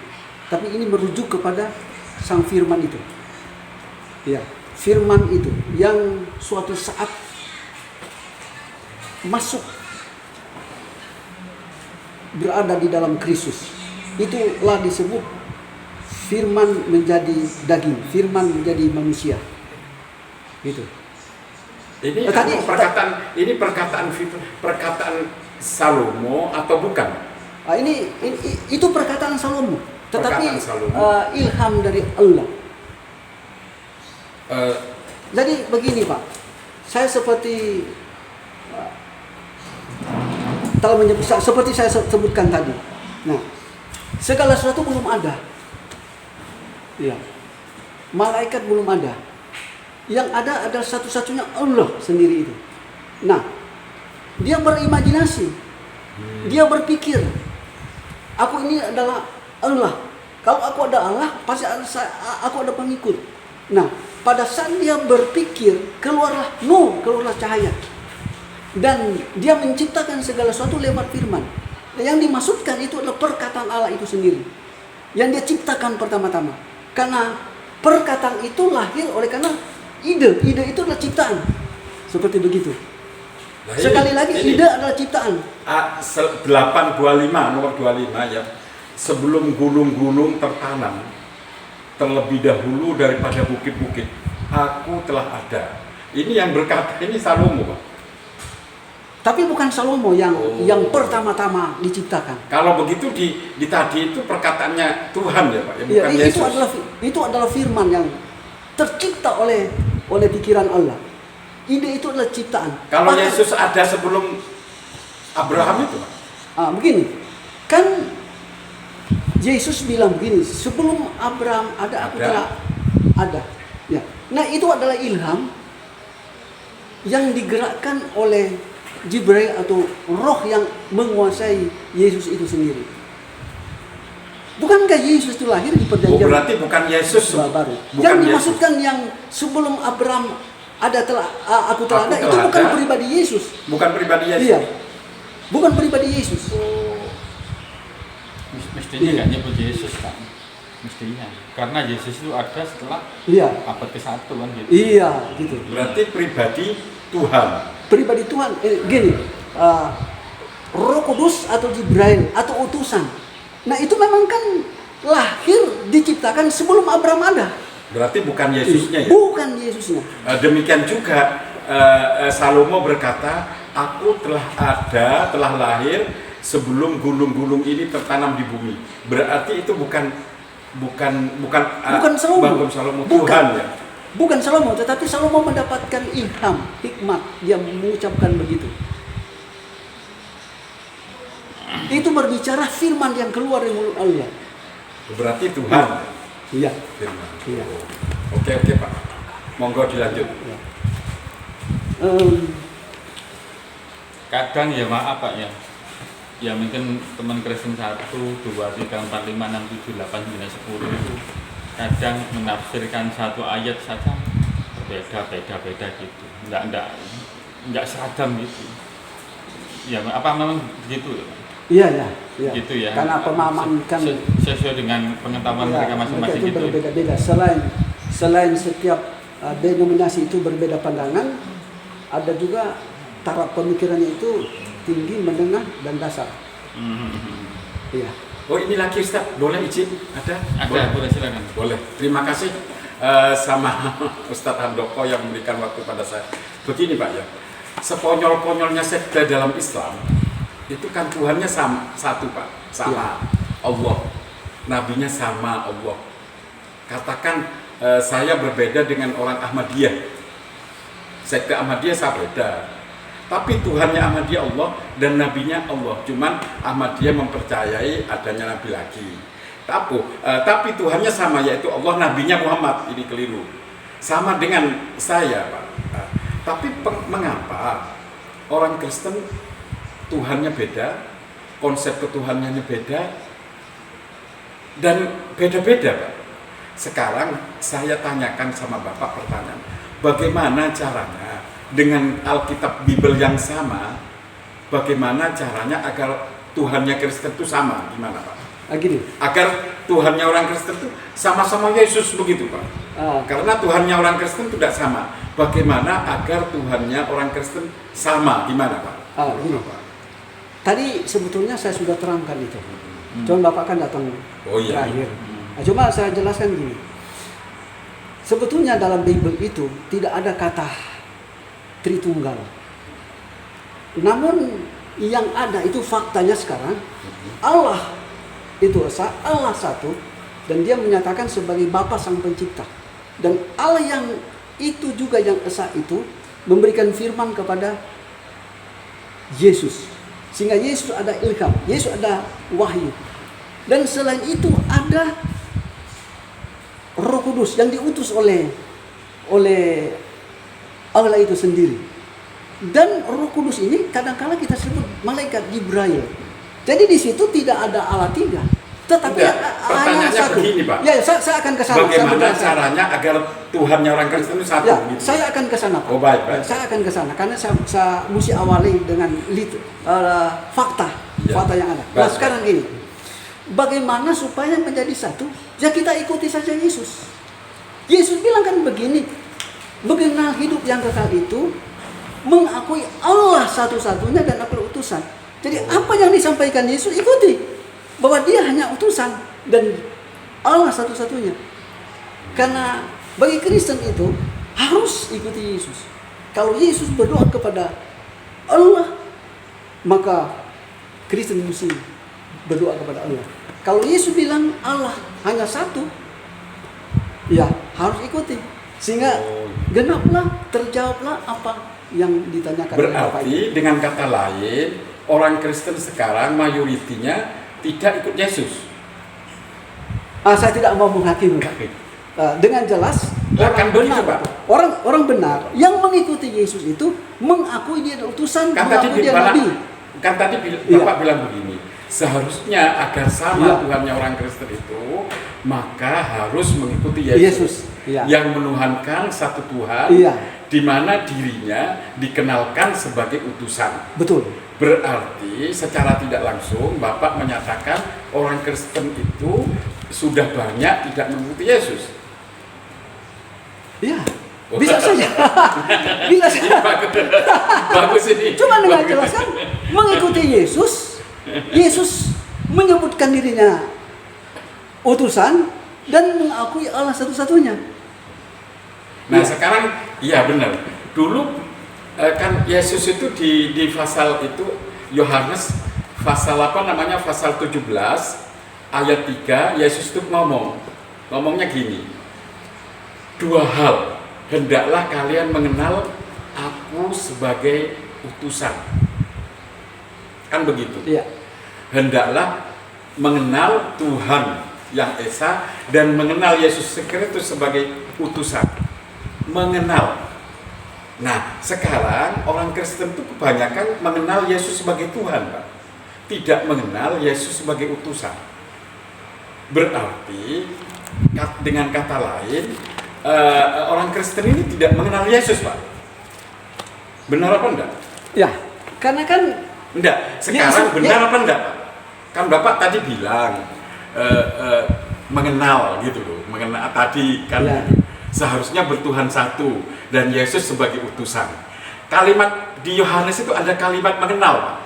tapi ini merujuk kepada sang firman itu. Ya, firman itu yang suatu saat masuk berada di dalam Kristus. Itulah disebut firman menjadi daging, firman menjadi manusia. Gitu. Ini Tadi perkataan Salomo atau bukan? Itu perkataan Salomo, tetapi Perkataan Salomo. Ilham dari Allah. Eh, Jadi begini Pak, saya seperti telah menyebut, seperti saya sebutkan tadi. Nah, segala sesuatu belum ada. Ya, malaikat belum ada. Yang ada adalah satu-satunya Allah sendiri itu. Nah, dia berimajinasi, dia berpikir, aku ini adalah Allah. Kalau aku ada Allah, pasti aku ada pengikut. Nah, pada saat dia berpikir, keluarlah nur, keluarlah cahaya. Dan dia menciptakan segala sesuatu lewat firman. Yang dimaksudkan itu adalah perkataan Allah itu sendiri. Yang dia ciptakan pertama-tama. Karena perkataan itu lahir oleh karena ide itu adalah ciptaan. Seperti begitu. Nah, Sekali lagi, ide adalah ciptaan. 825 nomor 25 ya. Sebelum gunung-gunung tertanam, terlebih dahulu daripada bukit-bukit, aku telah ada. Ini yang berkata ini Salomo, Pak. Tapi bukan Salomo yang pertama-tama diciptakan. Kalau begitu di tadi itu perkataannya Tuhan ya Pak, ya, Ya, bukan Yesus. itu adalah firman yang tercipta oleh pikiran Allah. Ide itu adalah ciptaan. Kalau Maka- Yesus ada sebelum Abraham itu Pak. Begini, kan Yesus bilang begini, sebelum Abraham ada, aku Ada. telah ada. Ya. Nah, itu adalah ilham yang digerakkan oleh Jibril atau roh yang menguasai Yesus itu sendiri. Bukankah Yesus itu lahir di Oh, perjanjian berarti bukan Yesus. baru? Bukan Yang Yesus. dimaksudkan yang sebelum Abraham ada aku telah Aku ada, itu telah bukan ada. pribadi Yesus. Bukan pribadi Yesus. Iya. Bukan pribadi Yesus. Mestinya nggak nyebut Yesus kan, mestinya karena Yesus itu ada setelah Iya. abad ke-1 kan gitu. Iya, gitu. Berarti pribadi Tuhan. Pribadi Tuhan gini, Roh Kudus atau Jibril atau utusan. Nah, itu memang kan lahir diciptakan sebelum Abraham ada. Berarti bukan Yesusnya ya. Bukan Yesusnya. Demikian juga Salomo berkata, aku telah ada, telah lahir sebelum gunung-gunung ini tertanam di bumi. Berarti itu bukan Salomo. Salomo, Bukan. Tuhan ya. Bukan Salomo, tetapi Salomo mendapatkan ilham, hikmat, dia mengucapkan begitu. Itu berbicara firman yang keluar dari mulut Allah. Berarti Tuhan. Iya. Firman. Iya. Oke Pak. Monggo dilanjut. Kadang ya maaf Pak ya, ya mungkin teman Kristen 1, 2, 3, 4, 5, 6, 7, 8, 9, 10 itu kadang menafsirkan satu ayat saja beda gitu, enggak seragam gitu. Ya apa memang begitu ya? Iya. Gitu ya. Karena pemahaman kan Sesuai dengan pengetahuan mereka masing-masing itu gitu. berbeda-beda. Selain setiap denominasi itu berbeda pandangan, ada juga taraf pemikirannya itu tinggi, menengah, dan dasar. Iya. Oh ini lagi Ustaz, boleh izin? Ada? Ada, boleh silakan. Boleh. Terima kasih sama Ustadz Handoko yang memberikan waktu pada saya. Begini Pak ya, sekonyol-konyolnya sekte dalam Islam itu kan Tuhannya satu Pak, sama Allah, nabinya sama Allah. Katakan saya berbeda dengan orang Ahmadiyah. Sekte Ahmadiyah saya beda. Tapi Tuhannya Ahmadiyah Allah dan Nabinya Allah. Cuman Ahmadiyah mempercayai adanya Nabi lagi. Tapi Tuhannya sama, yaitu Allah, Nabinya Muhammad. Ini keliru. Sama dengan saya, Pak. Tapi mengapa orang Kristen Tuhannya beda, konsep ketuhanannya beda, dan beda-beda, Pak. Sekarang saya tanyakan sama Bapak pertanyaan, bagaimana caranya dengan Alkitab Bible yang sama, bagaimana caranya agar Tuhannya Kristen itu sama? Gimana, Pak? Gini. Agar Tuhannya orang Kristen itu sama-sama Yesus, begitu, Pak. Karena Tuhannya orang Kristen tidak sama. Bagaimana agar Tuhannya orang Kristen sama? Gimana, Pak? Gini. Tadi sebetulnya saya sudah terangkan itu. Cuma Bapak kan datang terakhir. Nah, cuma saya jelaskan gini. Sebetulnya dalam Bible itu tidak ada kata Tritunggal. Namun yang ada itu faktanya sekarang, Allah itu esa, Allah satu, dan dia menyatakan sebagai Bapa Sang Pencipta. Dan Allah yang itu juga yang esa itu memberikan firman kepada Yesus. Sehingga Yesus ada ilham, Yesus ada wahyu. Dan selain itu ada Roh Kudus yang diutus oleh Allah itu sendiri. Dan Roh Kudus ini kadang-kala kita sebut malaikat Jibril. Jadi di situ tidak ada Allah tiga, tetapi hanya satu. Begini, Pak. Ya, saya akan ke sana. Bagaimana caranya agar Tuhannya orang Kristen itu satu? Ya, gitu. saya akan ke sana, Pak. Oh, baik. Saya akan ke sana karena saya mesti awali dengan fakta yang ada. Nah, sekarang ini, bagaimana supaya menjadi satu? Ya kita ikuti saja Yesus. Yesus bilang kan begini, mengenal hidup yang kekal itu mengakui Allah satu-satunya dan aku utusan. Jadi apa yang disampaikan Yesus ikuti, bahwa dia hanya utusan dan Allah satu-satunya. Karena bagi Kristen itu harus ikuti Yesus. Kalau Yesus berdoa kepada Allah, maka Kristen mesti berdoa kepada Allah. Kalau Yesus bilang Allah hanya satu, ya harus ikuti. Sehingga genaplah, terjawablah apa yang ditanyakan. Berarti dengan kata lain, orang Kristen sekarang mayoritinya tidak ikut Yesus. Saya tidak mau menghakimi, Pak. Dengan jelas orang begitu, benar, Pak. orang benar yang mengikuti Yesus itu mengakui dia utusan, Kan tadi mengakui dia nabi. Bapak bilang begini, seharusnya agar sama Tuhannya orang Kristen itu, maka harus mengikuti Yesus. Yang menuhankan satu Tuhan, di mana dirinya dikenalkan sebagai utusan. Betul. Berarti secara tidak langsung Bapak menyatakan orang Kristen itu sudah banyak tidak mengikuti Yesus. Ya, bisa saja. Bisa saja. Bagus ini. Cuma dengan jelaskan mengikuti Yesus, Yesus menyebutkan dirinya utusan dan mengakui Allah satu-satunya. Nah, sekarang iya benar. Dulu kan Yesus itu di pasal itu, Yohanes pasal pasal 17 ayat 3, Yesus itu ngomongnya gini, 2 hal hendaklah kalian mengenal aku sebagai utusan, kan begitu. Hendaklah mengenal Tuhan yang esa dan mengenal Yesus Kristus sebagai utusan. Mengenal. Nah, sekarang orang Kristen itu kebanyakan mengenal Yesus sebagai Tuhan, Pak. Tidak mengenal Yesus sebagai utusan. Berarti dengan kata lain, orang Kristen ini tidak mengenal Yesus, Pak. Benar apa enggak? Ya, karena kan enggak. Sekarang Yesus, benar apa enggak, Pak? Kan Bapak tadi bilang mengenal gitu loh. Mengenal tadi kan gitu. Seharusnya bertuhan satu dan Yesus sebagai utusan. Kalimat di Yohanes itu ada kalimat mengenal, Pak.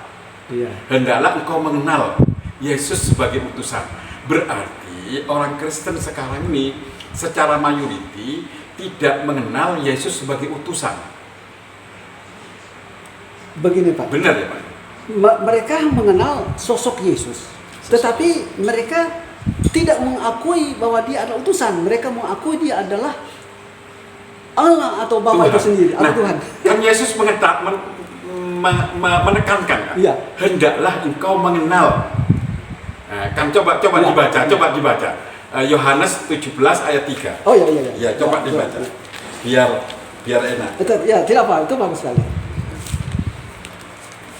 Hendaklah engkau mengenal Yesus sebagai utusan. Berarti orang Kristen sekarang ini secara mayoriti tidak mengenal Yesus sebagai utusan. Begini, Pak. Benar ya, Pak? Mereka mengenal sosok Yesus, tetapi mereka tidak mengakui bahwa dia adalah utusan. Mereka mengakui dia adalah Allah atau Bapa itu sendiri, atau Tuhan. Kan Yesus menekankan, Iya. hendaklah engkau mengenal. Nah, kan coba dibaca. Yohanes 17 ayat 3. Oh iya. Ya, coba dibaca. Biar enak. Ya, tidak apa, itu bagus sekali.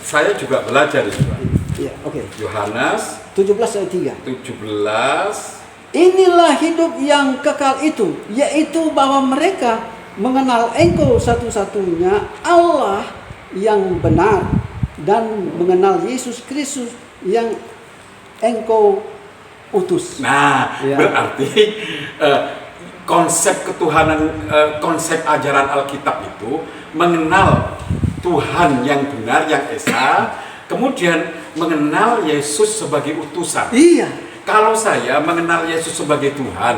Saya juga belajar itu, Pak. Iya, oke. Yohanes 17 ayat 3. 17. Inilah hidup yang kekal itu, yaitu bahwa mereka mengenal Engkau satu-satunya Allah yang benar dan mengenal Yesus Kristus yang Engkau utus. Nah, Ya. berarti konsep ketuhanan, konsep ajaran Alkitab itu mengenal Tuhan yang benar, yang esa, kemudian mengenal Yesus sebagai utusan. Iya. Kalau saya mengenal Yesus sebagai Tuhan,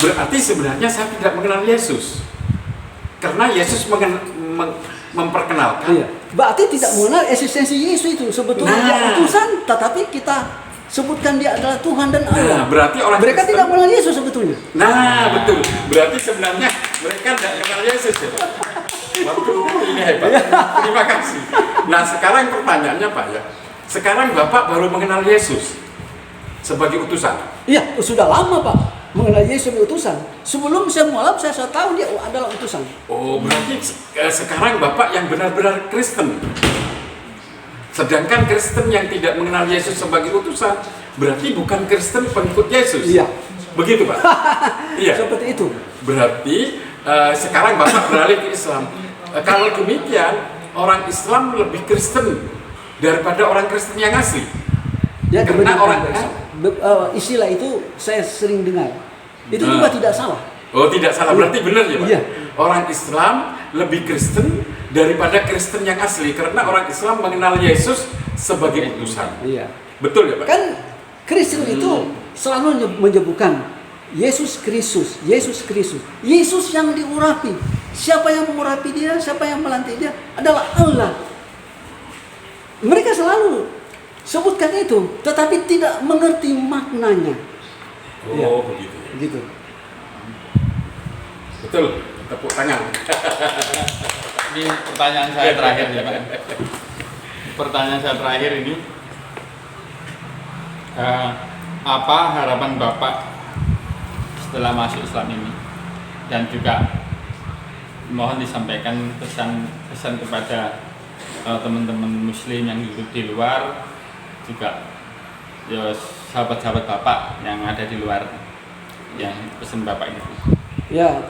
berarti sebenarnya saya tidak mengenal Yesus. Karena Yesus memperkenalkan. Iya. Berarti tidak mengenal eksistensi Yesus itu. Sebetulnya dia Nah. utusan, tetapi kita sebutkan dia adalah Tuhan dan Allah. Nah, berarti orang Mereka Kristen- tidak mengenal Yesus sebetulnya. Nah, betul. Berarti sebenarnya mereka tidak kenal Yesus ya, Pak. Waduh, ini hebat. Terima kasih. Nah, sekarang pertanyaannya, Pak ya. Sekarang Bapak baru mengenal Yesus sebagai utusan. Iya, sudah lama Pak mengenal Yesus sebagai utusan. Sebelum saya mualaf, saya tahu dia adalah utusan. Oh, berarti sekarang Bapak yang benar-benar Kristen. Sedangkan Kristen yang tidak mengenal Yesus sebagai utusan, berarti bukan Kristen pengikut Yesus. Iya. Begitu, Pak? Iya. Seperti itu. Berarti sekarang Bapak beralih ke Islam. Kalau demikian, orang Islam lebih Kristen daripada orang Kristen yang asli. Ya, Karena kebenaran orang istilah itu saya sering dengar. Itu juga tidak salah. Oh, tidak salah, berarti benar ya, Pak? Iya. Orang Islam lebih Kristen daripada Kristen yang asli karena orang Islam mengenal Yesus sebagai utusan. Iya. Betul ya, Pak? Kan Kristen itu selalu menyebutkan Yesus Kristus, Yesus Kristus. Yesus yang diurapi. Siapa yang mengurapi dia, siapa yang melantik dia adalah Allah. Mereka selalu sebutkan itu, tetapi tidak mengerti maknanya. Oh, Iya. begitu. Gitu. Betul. Tepuk tangan. Ini pertanyaan saya terakhir ya Pak. Pertanyaan saya terakhir ini, apa harapan Bapak setelah masuk Islam ini? Dan juga mohon disampaikan pesan kepada teman-teman Muslim yang hidup di luar, juga ya sahabat-sahabat Bapak yang ada di luar, yang pesan Bapak ini. Ya,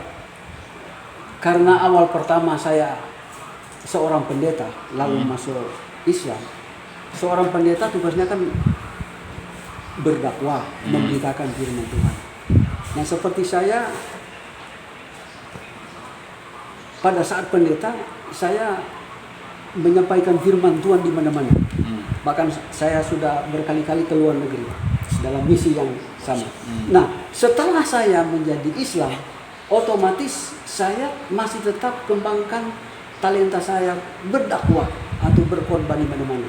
karena awal pertama saya seorang pendeta, lalu masuk Islam. Seorang pendeta tugasnya kan berdakwah, memberitakan firman Tuhan. Nah, seperti saya pada saat pendeta, saya menyampaikan firman Tuhan di mana-mana. Bahkan saya sudah berkali-kali ke luar negeri dalam misi yang sama. Nah, setelah saya menjadi Islam, otomatis saya masih tetap kembangkan talenta saya berdakwah atau berkorban di mana-mana.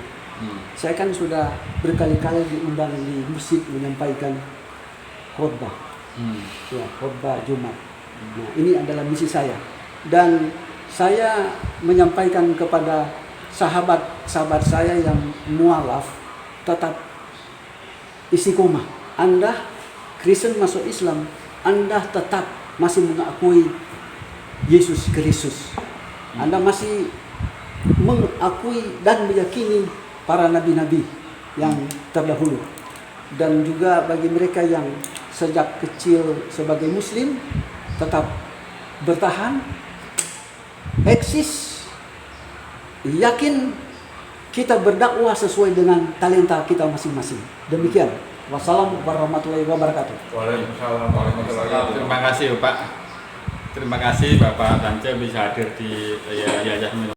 Saya kan sudah berkali-kali diundang di masjid menyampaikan khotbah, ya, khotbah Jumat. Nah, ini adalah misi saya, dan saya menyampaikan kepada sahabat-sahabat saya yang mualaf, tetap istiqomah. Anda Kristen masuk Islam, Anda tetap masih mengakui Yesus Kristus. Anda masih mengakui dan meyakini para nabi-nabi yang terdahulu. Dan juga bagi mereka yang sejak kecil sebagai Muslim tetap bertahan, eksis, yakin kita berdakwah sesuai dengan talenta kita masing-masing. Demikian. Wassalamualaikum warahmatullahi wabarakatuh. Waalaikumsalam warahmatullahi wabarakatuh. Terima kasih Pak. Terima kasih Bapak Tance bisa hadir di Yayasan